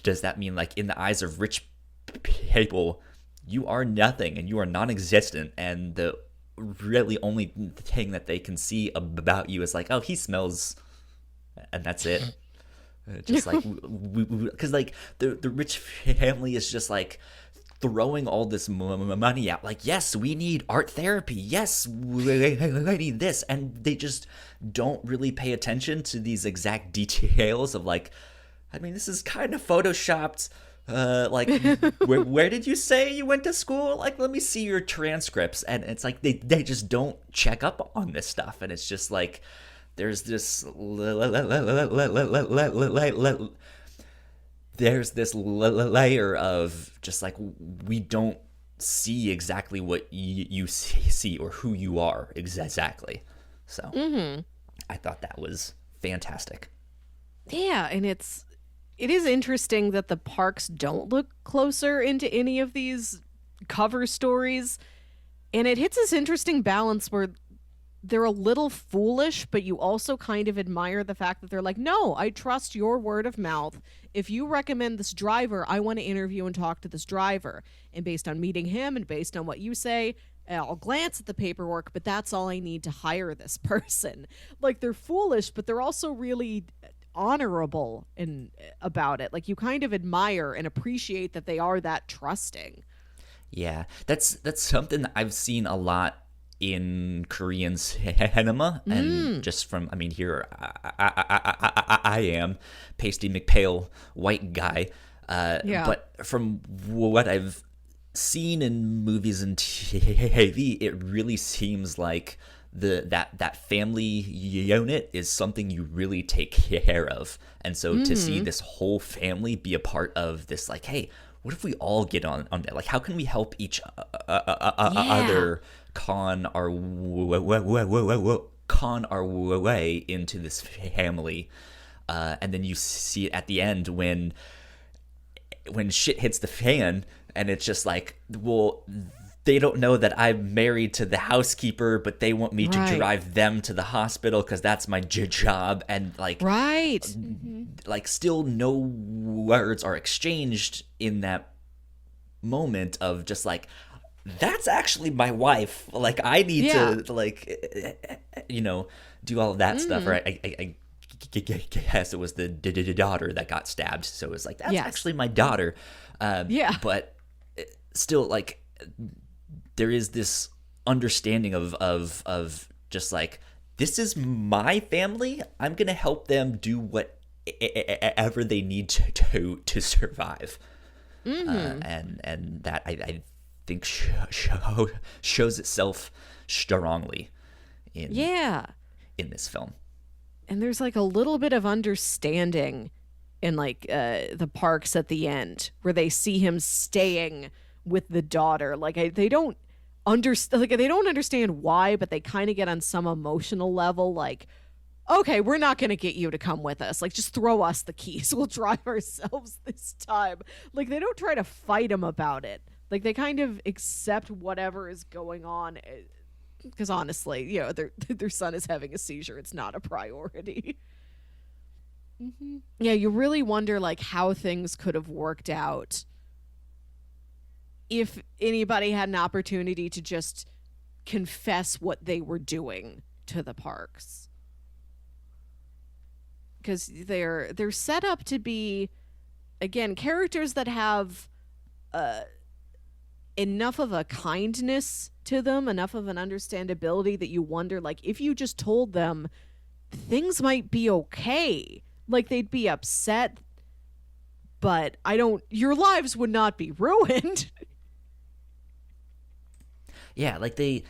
Speaker 2: does that mean like in the eyes of rich people you are nothing and you are non-existent, and the really only thing that they can see about you is like, oh, he smells, and that's it. Just like, because like the rich family is just like throwing all this money out, like, yes, we need art therapy, yes, we need this, and they just don't really pay attention to these exact details of like, I mean, this is kind of photoshopped, like, where did you say you went to school? Like, let me see your transcripts. And it's like they just don't check up on this stuff, and it's just like there's this layer of just like we don't see exactly what you see or who you are exactly. So I thought that was fantastic.
Speaker 1: Yeah, and it is interesting that the Parks don't look closer into any of these cover stories, and it hits this interesting balance where they're a little foolish, but you also kind of admire the fact that they're like, no, I trust your word of mouth. If you recommend this driver, I want to interview and talk to this driver. And based on meeting him and based on what you say, I'll glance at the paperwork, but that's all I need to hire this person. Like, they're foolish, but they're also really honorable about it. Like, you kind of admire and appreciate that they are that trusting.
Speaker 2: Yeah, that's something that I've seen a lot in Korean cinema, and just from, I mean, here I am, pasty McPale white guy, but from what I've seen in movies and TV, it really seems like that family unit is something you really take care of, and so to see this whole family be a part of this, like, hey, what if we all get on that? Like, how can we help each other con our way into this family? And then you see it at the end when shit hits the fan, and it's just like, well, they don't know that I'm married to the housekeeper, but they want me to drive them to the hospital because that's my job. And like, like, still no words are exchanged in that moment of just like, that's actually my wife. Like, I need to, like, do all of that stuff. Or I guess it was the daughter that got stabbed. So it was like, that's actually my daughter. But still, like, there is this understanding of just like, this is my family. I'm going to help them do whatever they need to survive. And that I think shows itself strongly in this film.
Speaker 1: And there's like a little bit of understanding in like the Parks at the end where they see him staying with the daughter. Like, they don't understand why, but they kind of get on some emotional level like, okay, we're not going to get you to come with us. Like, just throw us the keys. We'll drive ourselves this time. Like, they don't try to fight him about it. Like, they kind of accept whatever is going on. Because honestly, their son is having a seizure. It's not a priority. Yeah, you really wonder, like, how things could have worked out if anybody had an opportunity to just confess what they were doing to the Parks. Because they're set up to be, again, characters that have enough of a kindness to them, enough of an understandability that you wonder, like, if you just told them, things might be okay. Like, they'd be upset, but your lives would not be ruined.
Speaker 2: Yeah, like, they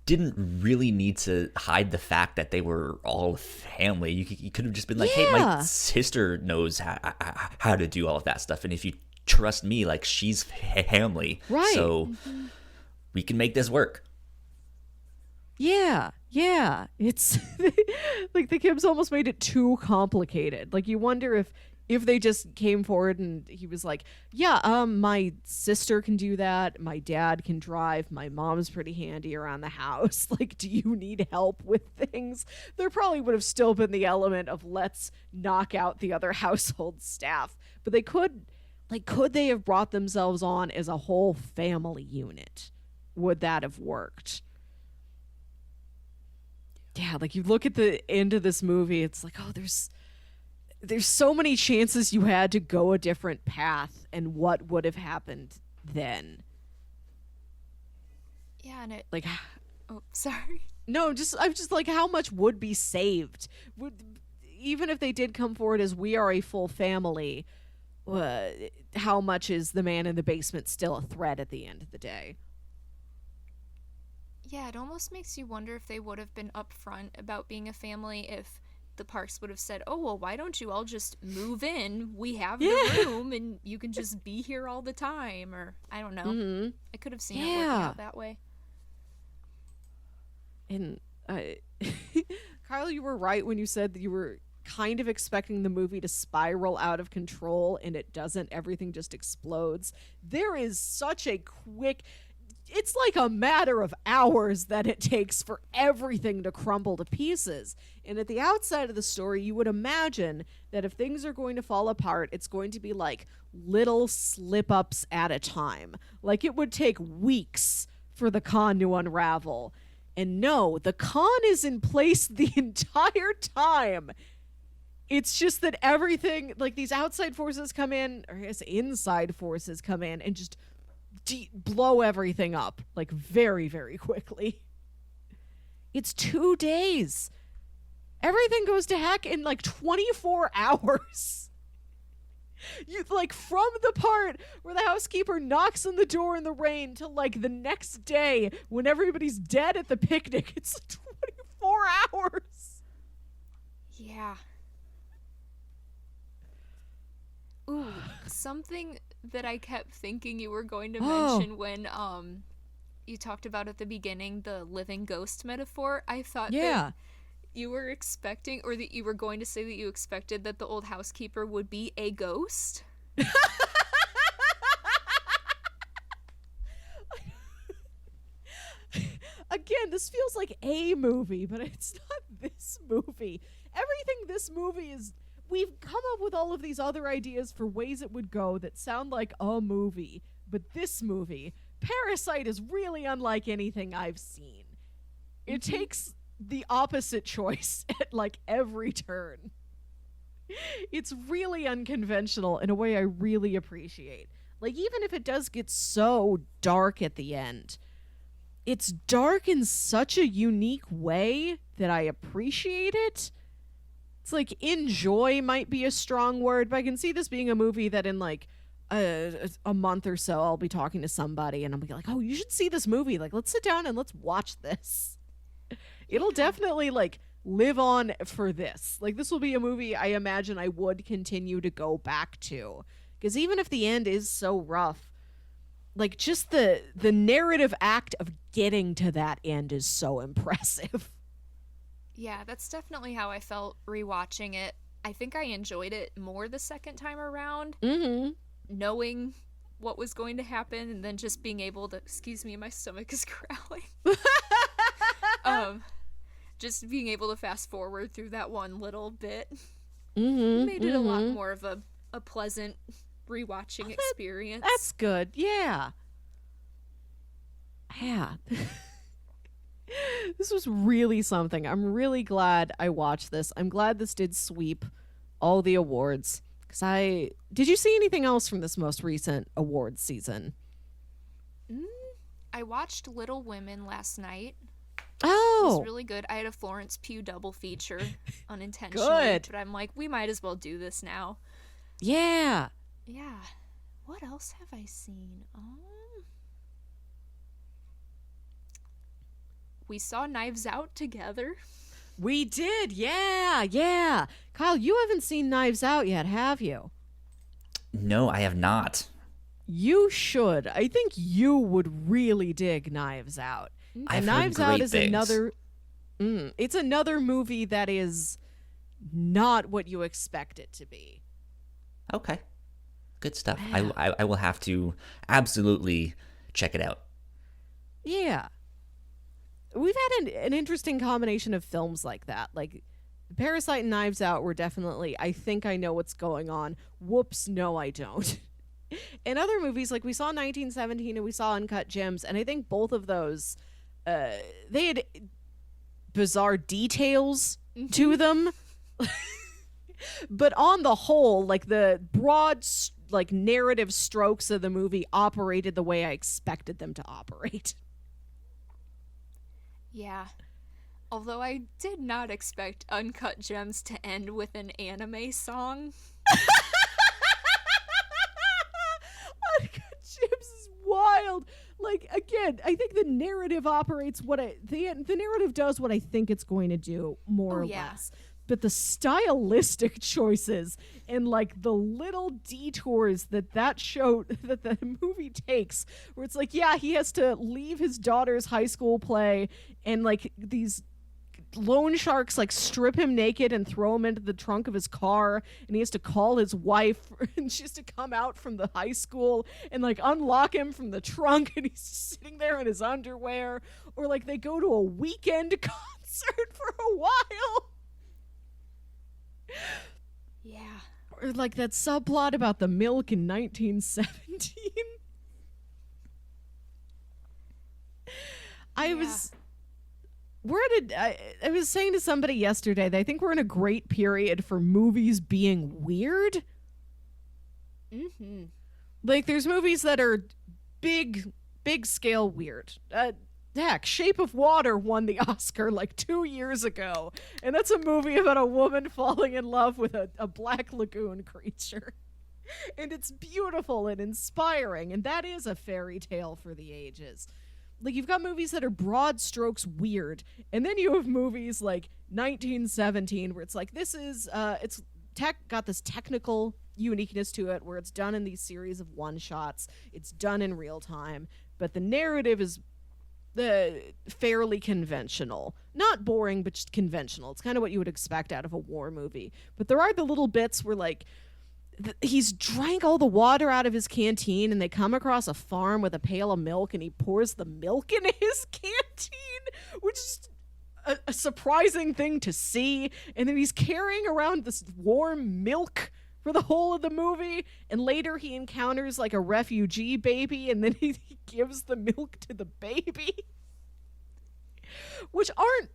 Speaker 2: didn't really need to hide the fact that they were all family. You could have just been like, hey, my sister knows how to do all of that stuff, and if you trust me, like, she's family, so we can make this work.
Speaker 1: Yeah, it's like the Kims almost made it too complicated. Like, you wonder if they just came forward and he was like, my sister can do that, my dad can drive, my mom's pretty handy around the house, like, do you need help with things? There probably would have still been the element of, let's knock out the other household staff, but could they have brought themselves on as a whole family unit? Would that have worked? Yeah, like, you look at the end of this movie, it's like, oh, there's so many chances you had to go a different path, and what would have happened then?
Speaker 3: Yeah, and it,
Speaker 1: like,
Speaker 3: oh, sorry.
Speaker 1: No, I'm just like, how much would be saved? Even if they did come forward as, we are a full family, how much is the man in the basement still a threat at the end of the day?
Speaker 3: Yeah, it almost makes you wonder if they would have been upfront about being a family if the parks would have said, "Oh, well, why don't you all just move in? We have the room and you can just be here all the time." Or I don't know. I could have seen it working out that way.
Speaker 1: And Kyle, you were right when you said that you were kind of expecting the movie to spiral out of control, and it doesn't. Everything just explodes. There is such a quick, it's like a matter of hours that it takes for everything to crumble to pieces. And at the outside of the story, you would imagine that if things are going to fall apart, it's going to be like little slip ups at a time. Like it would take weeks for the con to unravel. And no, the con is in place the entire time. It's just that everything, like these outside forces come in, or I guess inside forces come in and just blow everything up, like very, very quickly. It's 2 days. Everything goes to heck in like 24 hours. You like from the part where the housekeeper knocks on the door in the rain to like the next day when everybody's dead at the picnic. It's 24 hours.
Speaker 3: Yeah. Ooh, something that I kept thinking you were going to mention when you talked about at the beginning the living ghost metaphor. I thought that you were expecting, or that you were going to say that you expected that the old housekeeper would be a ghost.
Speaker 1: Again, this feels like a movie, but it's not this movie. Everything this movie is, we've come up with all of these other ideas for ways it would go that sound like a movie, but this movie, Parasite, is really unlike anything I've seen. It takes the opposite choice at like every turn. It's really unconventional in a way I really appreciate. Like, even if it does get so dark at the end, it's dark in such a unique way that I appreciate it. It's like enjoy might be a strong word, but I can see this being a movie that in like a month or so I'll be talking to somebody and I'll be like, oh, you should see this movie. Like, let's sit down and let's watch this. It'll definitely like live on for this. Like, this will be a movie I imagine I would continue to go back to. Because even if the end is so rough, like just the narrative act of getting to that end is so impressive.
Speaker 3: Yeah, that's definitely how I felt rewatching it. I think I enjoyed it more the second time around. Knowing what was going to happen and then just being able to, excuse me, my stomach is growling. Just being able to fast forward through that one little bit made it a lot more of a pleasant rewatching experience.
Speaker 1: That's good. Yeah. This was really something. I'm really glad I watched this. I'm glad this did sweep all the awards. Did you see anything else from this most recent awards season?
Speaker 3: I watched Little Women last night.
Speaker 1: Oh,
Speaker 3: It was really good. I had a Florence Pugh double feature unintentionally, but I'm like, we might as well do this now.
Speaker 1: Yeah.
Speaker 3: Yeah. What else have I seen? We saw Knives Out together.
Speaker 1: We did. Yeah. Kyle, you haven't seen Knives Out yet, have you?
Speaker 2: No, I have not.
Speaker 1: You should. I think you would really dig Knives Out.
Speaker 2: I've
Speaker 1: Knives
Speaker 2: heard
Speaker 1: Out
Speaker 2: great
Speaker 1: is
Speaker 2: things.
Speaker 1: another. It's another movie that is not what you expect it to be.
Speaker 2: Okay. Good stuff. I will have to absolutely check it out.
Speaker 1: Yeah. We've had an interesting combination of films like that. Like, Parasite and Knives Out were definitely, I think I know what's going on. Whoops, no, I don't. In other movies, like we saw 1917 and we saw Uncut Gems, and I think both of those, they had bizarre details to them. But on the whole, like the broad like narrative strokes of the movie operated the way I expected them to operate.
Speaker 3: Yeah. Although I did not expect Uncut Gems to end with an anime song.
Speaker 1: Uncut Gems is wild. Like, again, again, I think the narrative operates the narrative does what I think it's going to do, more or less. But the stylistic choices and like the little detours that the movie takes, where it's like, yeah, he has to leave his daughter's high school play, and like these loan sharks like strip him naked and throw him into the trunk of his car, and he has to call his wife and she has to come out from the high school and like unlock him from the trunk, and he's sitting there in his underwear. Or like they go to a weekend concert for a while.
Speaker 3: Yeah.
Speaker 1: Or like that subplot about the milk in 1917. I was saying to somebody yesterday that I think we're in a great period for movies being weird.
Speaker 3: Mm-hmm.
Speaker 1: Like there's movies that are big scale weird. Heck, Shape of Water won the Oscar like 2 years ago, and that's a movie about a woman falling in love with a black lagoon creature. And it's beautiful and inspiring, and that is a fairy tale for the ages. Like, you've got movies that are broad strokes weird, and then you have movies like 1917 where it's like, this is got this technical uniqueness to it, where it's done in these series of one shots, it's done in real time, but the narrative is fairly conventional. Not boring, but just conventional. It's kind of what you would expect out of a war movie. But there are the little bits where, like, he's drank all the water out of his canteen, and they come across a farm with a pail of milk, and he pours the milk in his canteen, which is a surprising thing to see. And then he's carrying around this warm milk for the whole of the movie, and later he encounters like a refugee baby, and then he gives the milk to the baby, which aren't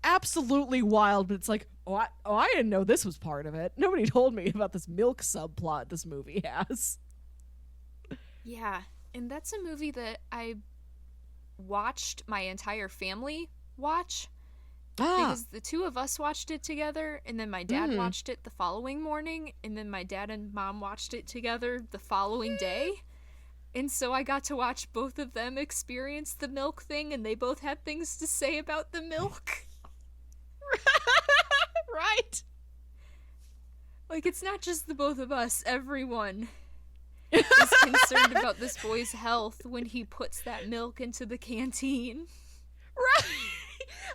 Speaker 1: absolutely wild, but it's like, I didn't know this was part of it. Nobody told me about this milk subplot this movie has.
Speaker 3: Yeah, and that's a movie that I watched my entire family watch. Because the two of us watched it together, and then my dad watched it the following morning, and then my dad and mom watched it together the following day. And so I got to watch both of them experience the milk thing, and they both had things to say about the milk.
Speaker 1: Right.
Speaker 3: Like, it's not just the both of us. Everyone is concerned about this boy's health when he puts that milk into the canteen.
Speaker 1: Right.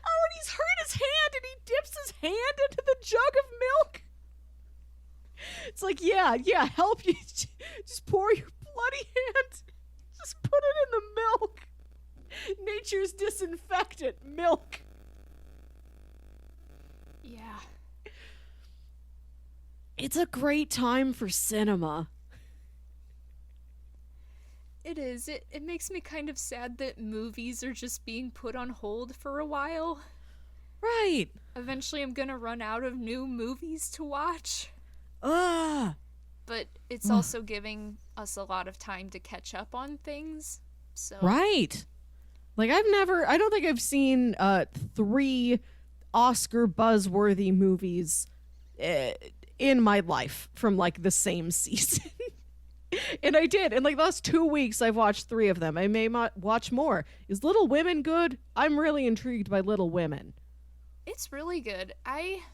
Speaker 1: Oh, and he's hurt his hand, and he dips his hand into the jug of milk. It's like, yeah, help you. Just pour your bloody hand. Just put it in the milk. Nature's disinfectant, milk.
Speaker 3: Yeah.
Speaker 1: It's a great time for cinema.
Speaker 3: It is. It makes me kind of sad that movies are just being put on hold for a while.
Speaker 1: Right.
Speaker 3: Eventually I'm gonna run out of new movies to watch. But it's also giving us a lot of time to catch up on things. So
Speaker 1: Right. Like, I don't think I've seen 3 Oscar buzzworthy movies in my life from like the same season. And I did. In like the last 2 weeks, I've watched 3 of them. I may watch more. Is Little Women good? I'm really intrigued by Little Women.
Speaker 3: It's really good.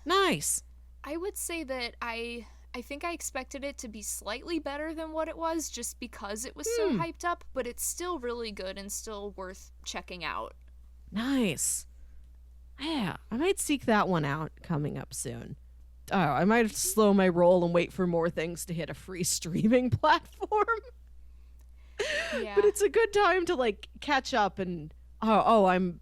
Speaker 1: Nice.
Speaker 3: I would say that I think I expected it to be slightly better than what it was, just because it was so hyped up, but it's still really good and still worth checking out.
Speaker 1: Nice. Yeah, I might seek that one out coming up soon. Oh, I might have to slow my roll and wait for more things to hit a free streaming platform.
Speaker 3: Yeah.
Speaker 1: But it's a good time to like catch up, and I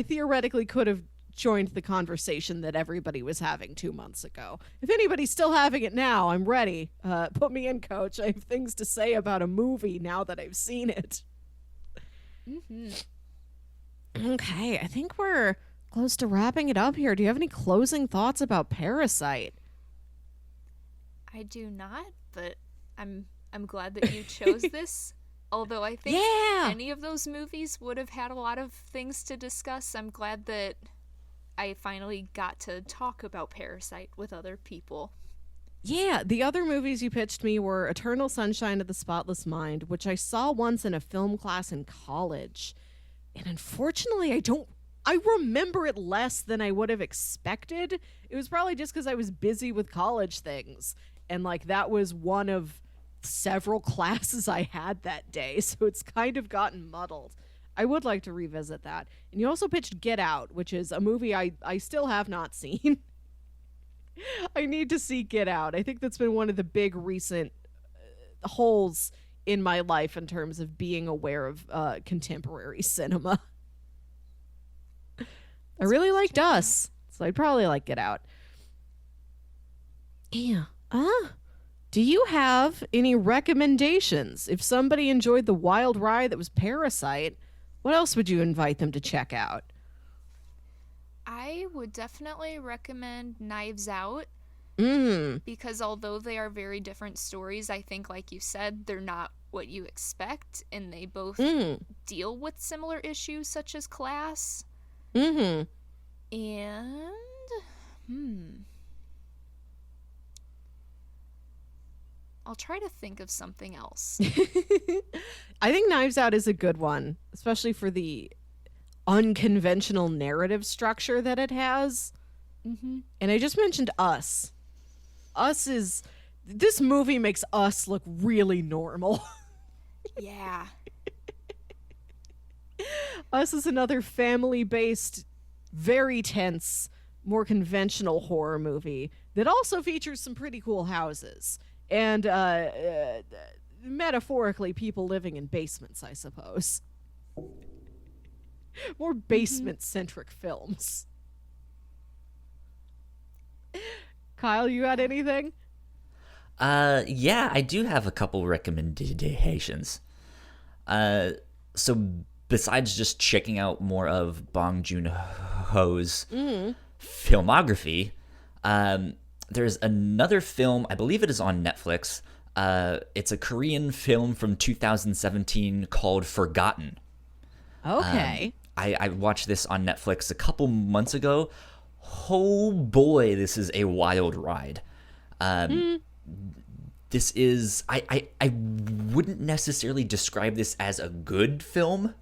Speaker 1: theoretically could have joined the conversation that everybody was having 2 months ago. If anybody's still having it now, I'm ready. Put me in, coach. I have things to say about a movie now that I've seen it. Okay, I think we're close to wrapping it up here. Do you have any closing thoughts about Parasite?
Speaker 3: I do not, but I'm glad that you chose this. Although I think any of those movies would have had a lot of things to discuss. I'm glad that I finally got to talk about Parasite with other people.
Speaker 1: Yeah, the other movies you pitched me were Eternal Sunshine of the Spotless Mind, which I saw once in a film class in college. And unfortunately, I remember it less than I would have expected. It was probably just because I was busy with college things. And like that was one of several classes I had that day. So it's kind of gotten muddled. I would like to revisit that. And you also pitched Get Out, which is a movie I still have not seen. I need to see Get Out. I think that's been one of the big recent holes in my life in terms of being aware of contemporary cinema. I really liked Us, so I'd probably like Get Out. Yeah. Do you have any recommendations? If somebody enjoyed the wild ride that was Parasite, what else would you invite them to check out?
Speaker 3: I would definitely recommend Knives Out because although they are very different stories, I think, like you said, they're not what you expect, and they both deal with similar issues such as class. And I'll try to think of something else.
Speaker 1: I think Knives Out is a good one, especially for the unconventional narrative structure that it has. And I just mentioned Us. This movie makes Us look really normal.
Speaker 3: Yeah.
Speaker 1: Us is another family-based, very tense, more conventional horror movie that also features some pretty cool houses. And metaphorically, people living in basements, I suppose. More basement-centric films. Kyle, you got anything?
Speaker 2: Yeah, I do have a couple recommendations. So besides just checking out more of Bong Joon-Ho's filmography, there's another film, I believe it is on Netflix. It's a Korean film from 2017 called Forgotten.
Speaker 1: Okay.
Speaker 2: I watched this on Netflix a couple months ago. Oh boy, this is a wild ride. This is, I wouldn't necessarily describe this as a good film,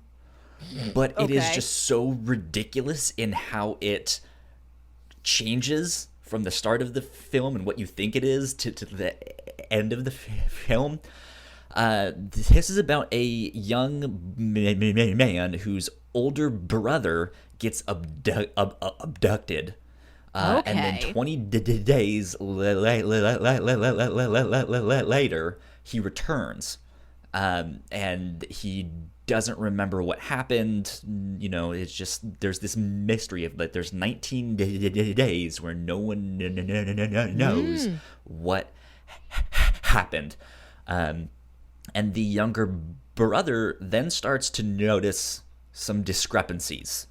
Speaker 2: but it is just so ridiculous in how it changes from the start of the film and what you think it is to the end of the film. This is about a young man whose older brother gets abducted. And then 20 days later, he returns. And he doesn't remember what happened. You know, it's just, there's this mystery of like, there's 19 days where no one knows what happened. And the younger brother then starts to notice some discrepancies.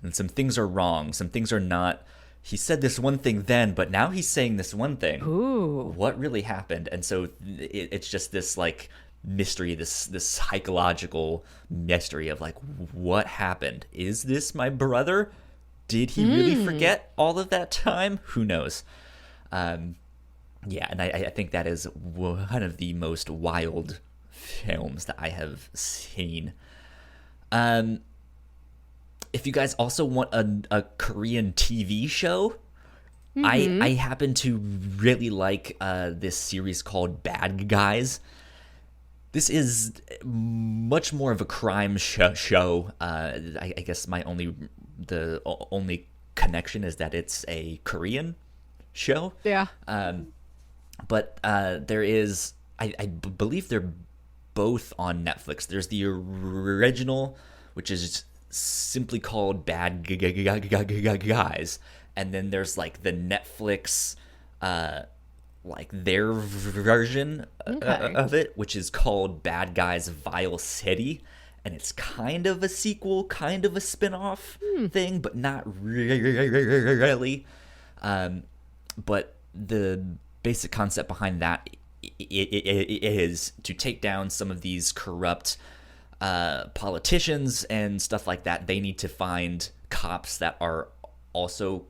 Speaker 2: And some things are wrong. Some things are not. He said this one thing then, but now he's saying this one thing.
Speaker 1: Ooh.
Speaker 2: What really happened? And so it's just this like mystery, this psychological mystery of like, what happened? Is this my brother? Did he really forget all of that time? Who knows? Yeah, and I think that is one of the most wild films that I have seen. If you guys also want a Korean TV show, I happen to really like this series called Bad Guys. This is much more of a crime show. I guess the only connection is that it's a Korean show.
Speaker 1: Yeah.
Speaker 2: But there is, I believe they're both on Netflix. There's the original, which is simply called Bad Guys, and then there's like the Netflix like their version of it, which is called Bad Guys Vile City, and it's kind of a sequel, kind of a spin-off thing, but not really. But the basic concept behind that is to take down some of these corrupt politicians and stuff like that. They need to find cops that are also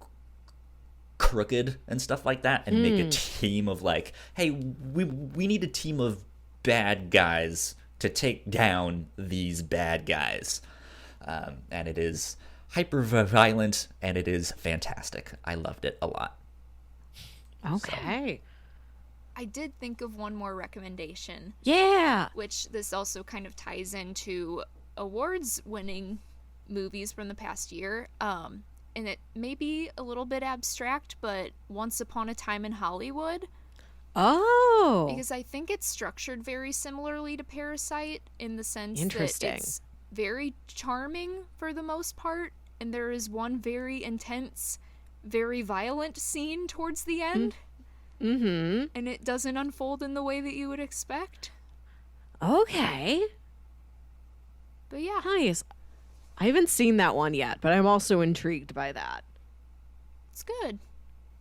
Speaker 2: crooked and stuff like that, and make a team of like, hey, we need a team of bad guys to take down these bad guys. And it is hyper violent, and it is fantastic. I loved it a lot.
Speaker 1: Okay.
Speaker 3: I did think of one more recommendation,
Speaker 1: Yeah.
Speaker 3: which this also kind of ties into awards-winning movies from the past year. And it may be a little bit abstract, but Once Upon a Time in Hollywood.
Speaker 1: Oh.
Speaker 3: Because I think it's structured very similarly to Parasite in the sense that
Speaker 1: Interesting.
Speaker 3: it's very charming for the most part, and there is one very intense, very violent scene towards the end.
Speaker 1: Mm-hmm.
Speaker 3: And it doesn't unfold in the way that you would expect.
Speaker 1: Okay.
Speaker 3: But yeah,
Speaker 1: Nice. I haven't seen that one yet, but I'm also intrigued by that.
Speaker 3: it's good.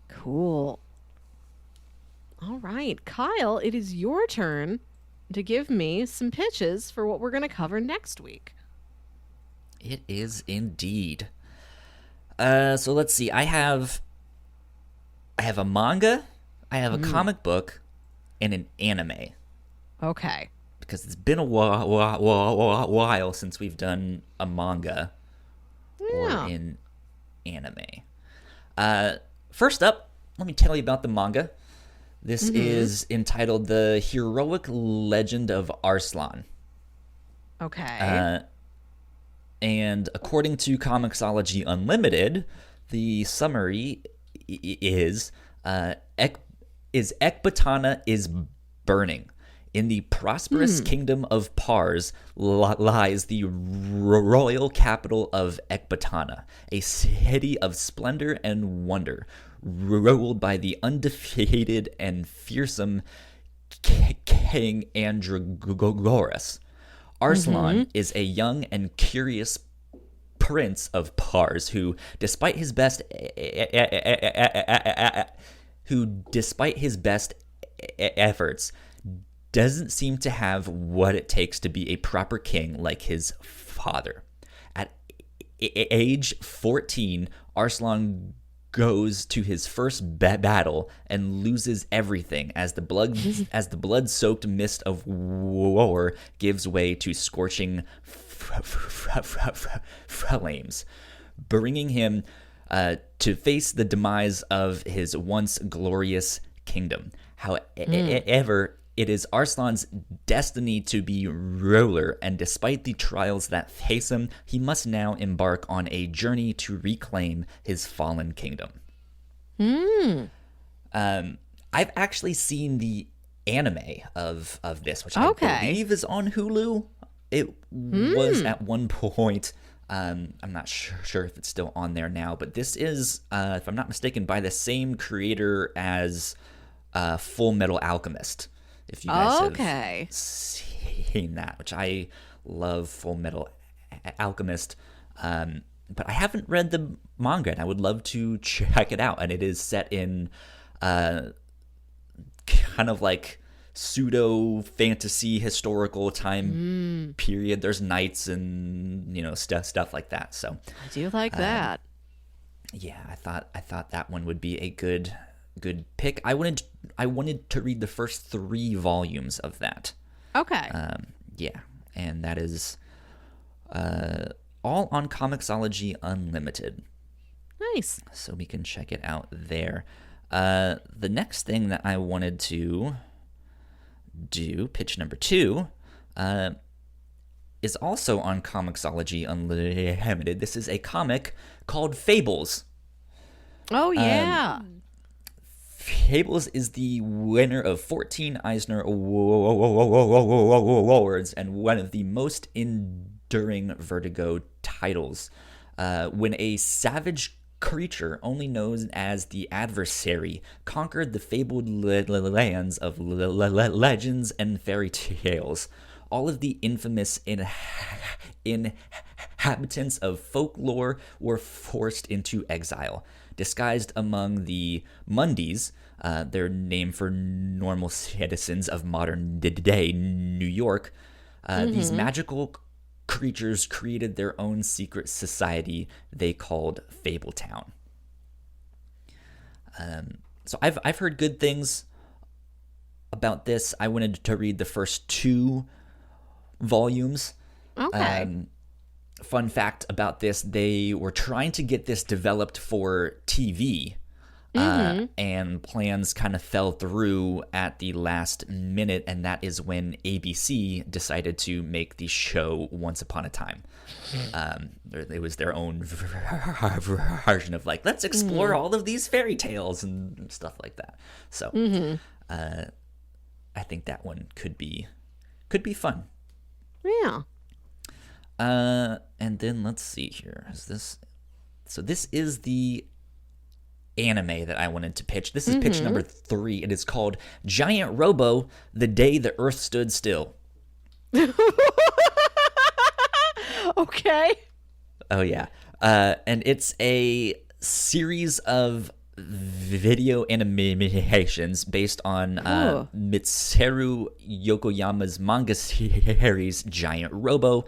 Speaker 1: Cool. All right, Kyle, it is your turn to give me some pitches for what we're going to cover next week.
Speaker 2: It is indeed. So let's see. I have a manga, I have a comic book, and an anime.
Speaker 1: Okay.
Speaker 2: Because it's been a while since we've done a manga or
Speaker 1: Yeah.
Speaker 2: an anime. First up, let me tell you about the manga. This is entitled The Heroic Legend of Arslan.
Speaker 1: Okay.
Speaker 2: And according to Comixology Unlimited, the summary is Ekbatana is burning. In the prosperous kingdom of Pars lies the royal capital of Ekbatana, a city of splendor and wonder, ruled by the undefeated and fearsome King Andragoras. Arslan is a young and curious prince of Pars who, despite his best efforts, doesn't seem to have what it takes to be a proper king like his father. At age 14, Arslan goes to his first battle and loses everything as the blood-soaked mist of war gives way to scorching flames, bringing him to face the demise of his once glorious kingdom. However, it is Arslan's destiny to be ruler, and despite the trials that face him, he must now embark on a journey to reclaim his fallen kingdom. I've actually seen the anime of this, which I believe is on Hulu. It was at one point. I'm not sure if it's still on there now, but this is, if I'm not mistaken, by the same creator as Full Metal Alchemist. If you guys have seen that, which I love Full Metal Alchemist, but I haven't read the manga, and I would love to check it out. And it is set in kind of like pseudo fantasy historical time period. There's knights and stuff like that. So
Speaker 1: I do like that.
Speaker 2: Yeah, I thought that one would be a good pick. I wanted to read the first 3 volumes of that.
Speaker 1: Okay.
Speaker 2: Yeah, and that is all on Comixology Unlimited.
Speaker 1: Nice.
Speaker 2: So we can check it out there. The next thing that I wanted to do, pitch number 2, is also on Comixology Unlimited. This is a comic called Fables.
Speaker 1: Oh, yeah.
Speaker 2: Fables is the winner of 14 Eisner Awards and one of the most enduring Vertigo titles. When a savage creature only known as the Adversary conquered the fabled lands of legends and fairy tales, all of the infamous inhabitants of folklore were forced into exile. Disguised among the Mundies, their name for normal citizens of modern-day New York, these magical creatures created their own secret society they called Fabletown. So I've heard good things about this. I wanted to read the first 2 volumes.
Speaker 1: Okay.
Speaker 2: Fun fact about this, they were trying to get this developed for TV, and plans kind of fell through at the last minute, and that is when ABC decided to make the show Once Upon a Time. It was their own version of like, let's explore all of these fairy tales and stuff like that. So I think that one could be fun.
Speaker 1: Yeah.
Speaker 2: And then let's see here. So this is the anime that I wanted to pitch. This is pitch number 3. It is called Giant Robo: The Day the Earth Stood Still.
Speaker 1: Okay.
Speaker 2: Oh yeah. And it's a series of video animations based on Mitsuharu Yokoyama's manga series Giant Robo.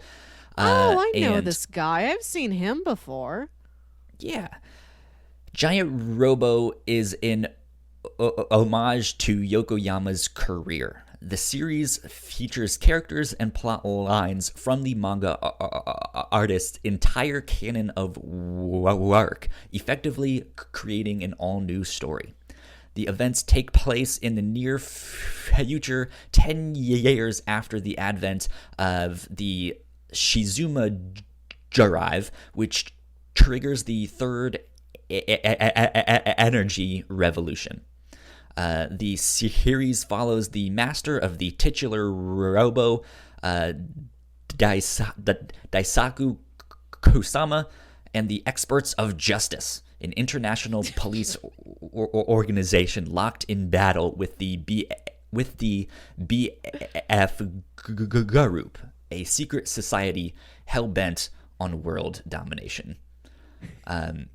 Speaker 1: I know this guy. I've seen him before.
Speaker 2: Yeah. Giant Robo is an homage to Yokoyama's career. The series features characters and plot lines from the manga artist's entire canon of work, effectively creating an all-new story. The events take place in the near future, 10 years after the advent of the Shizuma Drive, which triggers the third energy revolution. The series follows the master of the titular robo, Daisaku Kusama, and the experts of justice, an international police organization locked in battle with the BF group, a secret society hell-bent on world domination. I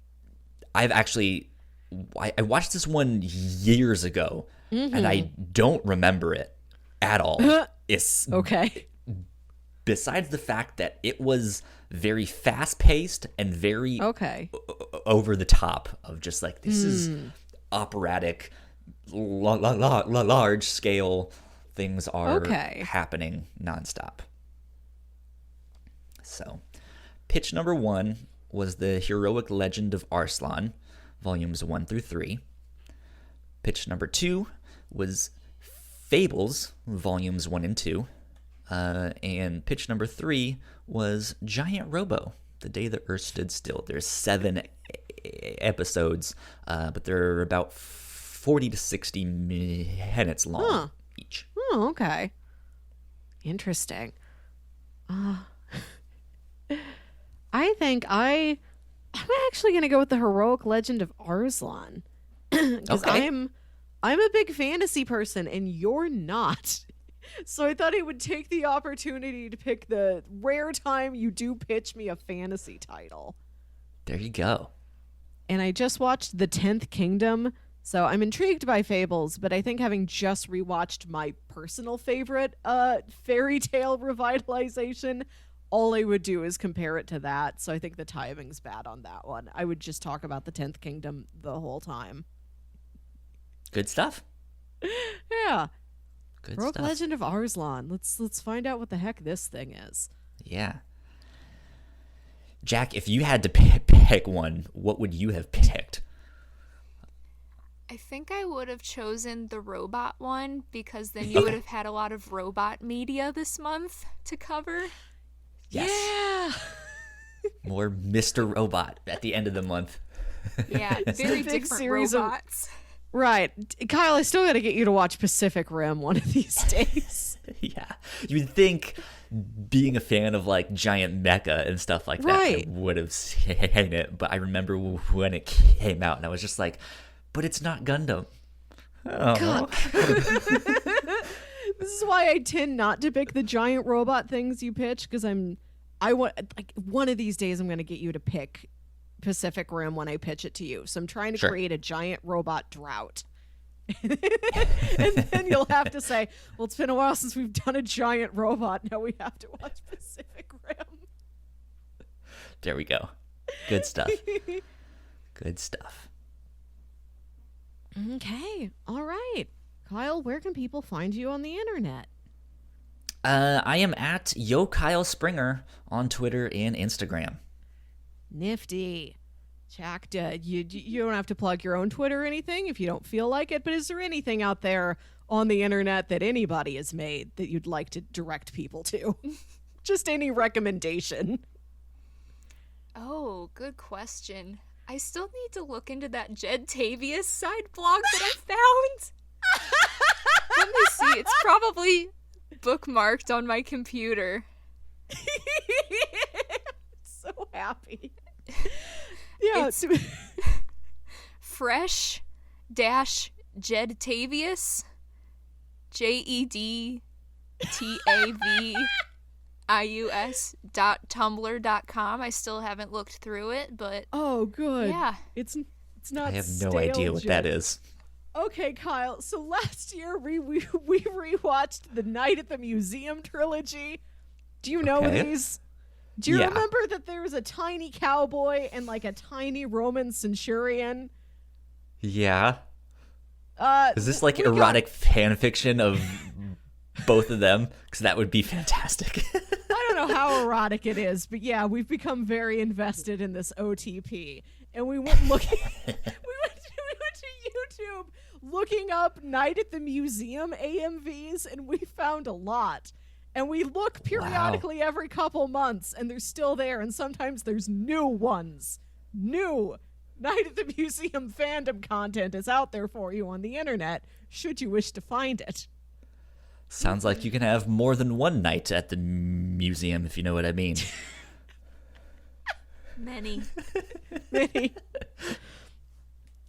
Speaker 2: watched this one years ago, and I don't remember it at all. It's
Speaker 1: Okay.
Speaker 2: besides the fact that it was very fast-paced and very over the top of just like, this is operatic, large-scale things are happening nonstop. So, pitch number 1 was the Heroic Legend of Arslan, volumes 1 through 3. Pitch number 2 was Fables, volumes 1 and 2. And pitch number 3 was Giant Robo: The Day the Earth Stood Still. There's 7 episodes, but they're about 40 to 60 minutes long each.
Speaker 1: Oh, okay. Interesting. I think I'm actually going to go with the Heroic Legend of Arslan. Because I'm a big fantasy person and you're not. So I thought I would take the opportunity to pick the rare time you do pitch me a fantasy title.
Speaker 2: There you go.
Speaker 1: And I just watched The 10th Kingdom, so I'm intrigued by Fables, but I think having just rewatched my personal favorite fairy tale revitalization, all I would do is compare it to that. So I think the timing's bad on that one. I would just talk about The 10th Kingdom the whole time.
Speaker 2: Good stuff.
Speaker 1: Yeah.
Speaker 2: Good
Speaker 1: Heroic
Speaker 2: stuff.
Speaker 1: Legend of Arslan. Let's find out what the heck this thing is.
Speaker 2: Yeah. Jacq, if you had to pick one, what would you have picked?
Speaker 3: I think I would have chosen the robot one because then you would have had a lot of robot media this month to cover.
Speaker 2: Yes.
Speaker 1: Yeah.
Speaker 2: More Mr. Robot at the end of the month.
Speaker 3: Yeah, very
Speaker 1: big
Speaker 3: different
Speaker 1: series of-
Speaker 3: robots.
Speaker 1: Right. Kyle, I still got to get you to watch Pacific Rim one of these days.
Speaker 2: Yeah. You'd think being a fan of like giant mecha and stuff like that, I would have seen it. But I remember when it came out and I was just like, but it's not Gundam. Oh.
Speaker 1: This is why I tend not to pick the giant robot things you pitch, because I want, like, one of these days I'm going to get you to pick Pacific Rim when I pitch it to you. So I'm trying to create a giant robot drought. And then you'll have to say, well, it's been a while since we've done a giant robot. Now we have to watch Pacific Rim.
Speaker 2: There we go. Good stuff. Good stuff.
Speaker 1: Okay. All right. Kyle, where can people find you on the internet?
Speaker 2: I am at Yo Kyle Springer on Twitter and Instagram.
Speaker 1: Nifty. Jacq, you don't have to plug your own Twitter or anything if you don't feel like it, but is there anything out there on the internet that anybody has made that you'd like to direct people to? Just any recommendation.
Speaker 3: Oh, good question. I still need to look into that Jed Tavius side blog that I found. Let me see. It's probably bookmarked on my computer.
Speaker 1: So happy. Yeah.
Speaker 3: It's fresh dash Jed Tavius JEDTAVIUS.tumblr.com. I still haven't looked through it, but
Speaker 1: oh, good.
Speaker 3: yeah.
Speaker 1: It's not.
Speaker 2: I have no idea what that is.
Speaker 1: Okay, Kyle. So last year we rewatched the Night at the Museum trilogy. Do you know these? Do you remember that there was a tiny cowboy and like a tiny Roman centurion?
Speaker 2: Yeah. Is this like erotic fan fiction of both of them? Because that would be fantastic.
Speaker 1: I don't know how erotic it is, but yeah, we've become very invested in this OTP, and we went looking. we went to YouTube looking up Night at the Museum AMVs, and we found a lot. And we look periodically every couple months, and they're still there, and sometimes there's new ones. New Night at the Museum fandom content is out there for you on the internet, should you wish to find it.
Speaker 2: Sounds like you can have more than one night at the museum, if you know what I mean.
Speaker 3: Many.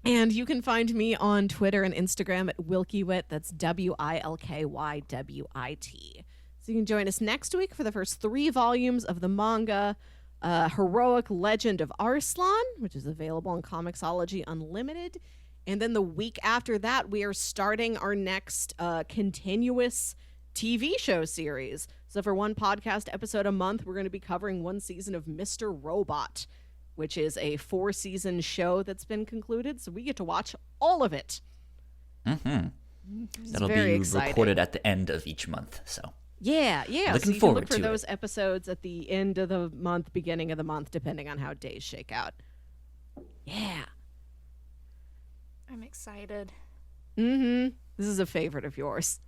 Speaker 1: And you can find me on Twitter and Instagram at WilkyWit. That's WILKYWIT. So you can join us next week for the first 3 volumes of the manga Heroic Legend of Arslan, which is available on Comixology Unlimited. And then the week after that, we are starting our next continuous TV show series. So for one podcast episode a month, we're going to be covering 1 season of Mr. Robot, which is a 4-season show that's been concluded. So we get to watch all of it.
Speaker 2: Mm-hmm. That'll be recorded at the end of each month. So
Speaker 1: yeah.
Speaker 2: Looking
Speaker 1: so you
Speaker 2: forward
Speaker 1: can look for
Speaker 2: to
Speaker 1: those episodes at the end of the month, beginning of the month, depending on how days shake out. Yeah.
Speaker 3: I'm excited.
Speaker 1: Mm-hmm. This is a favorite of yours.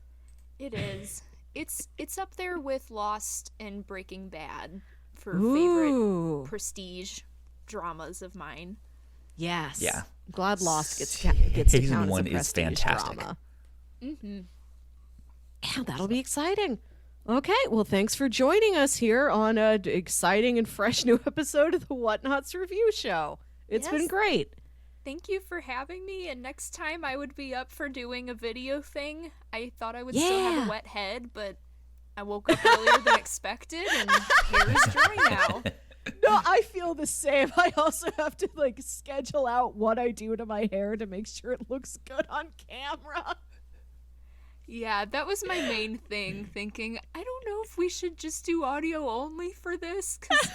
Speaker 3: It is. It's up there with Lost and Breaking Bad for
Speaker 1: Ooh.
Speaker 3: favorite prestige dramas of mine.
Speaker 1: Yes.
Speaker 2: Yeah.
Speaker 1: I'm glad Lost gets to count
Speaker 2: Season
Speaker 1: as
Speaker 2: 1
Speaker 1: a
Speaker 2: is
Speaker 1: prestige
Speaker 2: fantastic.
Speaker 1: drama.
Speaker 3: Mm-hmm.
Speaker 1: Yeah, that'll be exciting. Okay, well, thanks for joining us here on an exciting and fresh new episode of the Whatnauts review show. It's been great.
Speaker 3: Thank you for having me, and next time I would be up for doing a video thing. I thought I would still have a wet head, but I woke up earlier than expected, and hair is dry now.
Speaker 1: No, I feel the same. I also have to schedule out what I do to my hair to make sure it looks good on camera.
Speaker 3: Yeah, that was my main thing, thinking, I don't know if we should just do audio only for this, because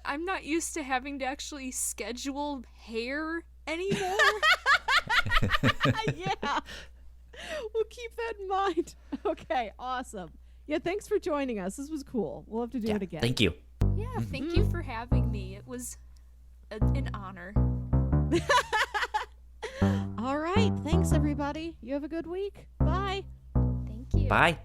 Speaker 3: I'm not used to having to actually schedule hair anymore.
Speaker 1: Yeah. We'll keep that in mind. Okay, awesome. Yeah, thanks for joining us. This was cool. We'll have to do it again.
Speaker 2: Thank you.
Speaker 3: Yeah, thank you for having me. It was an honor.
Speaker 1: All right. Thanks, everybody. You have a good week. Bye.
Speaker 3: Thank you.
Speaker 2: Bye.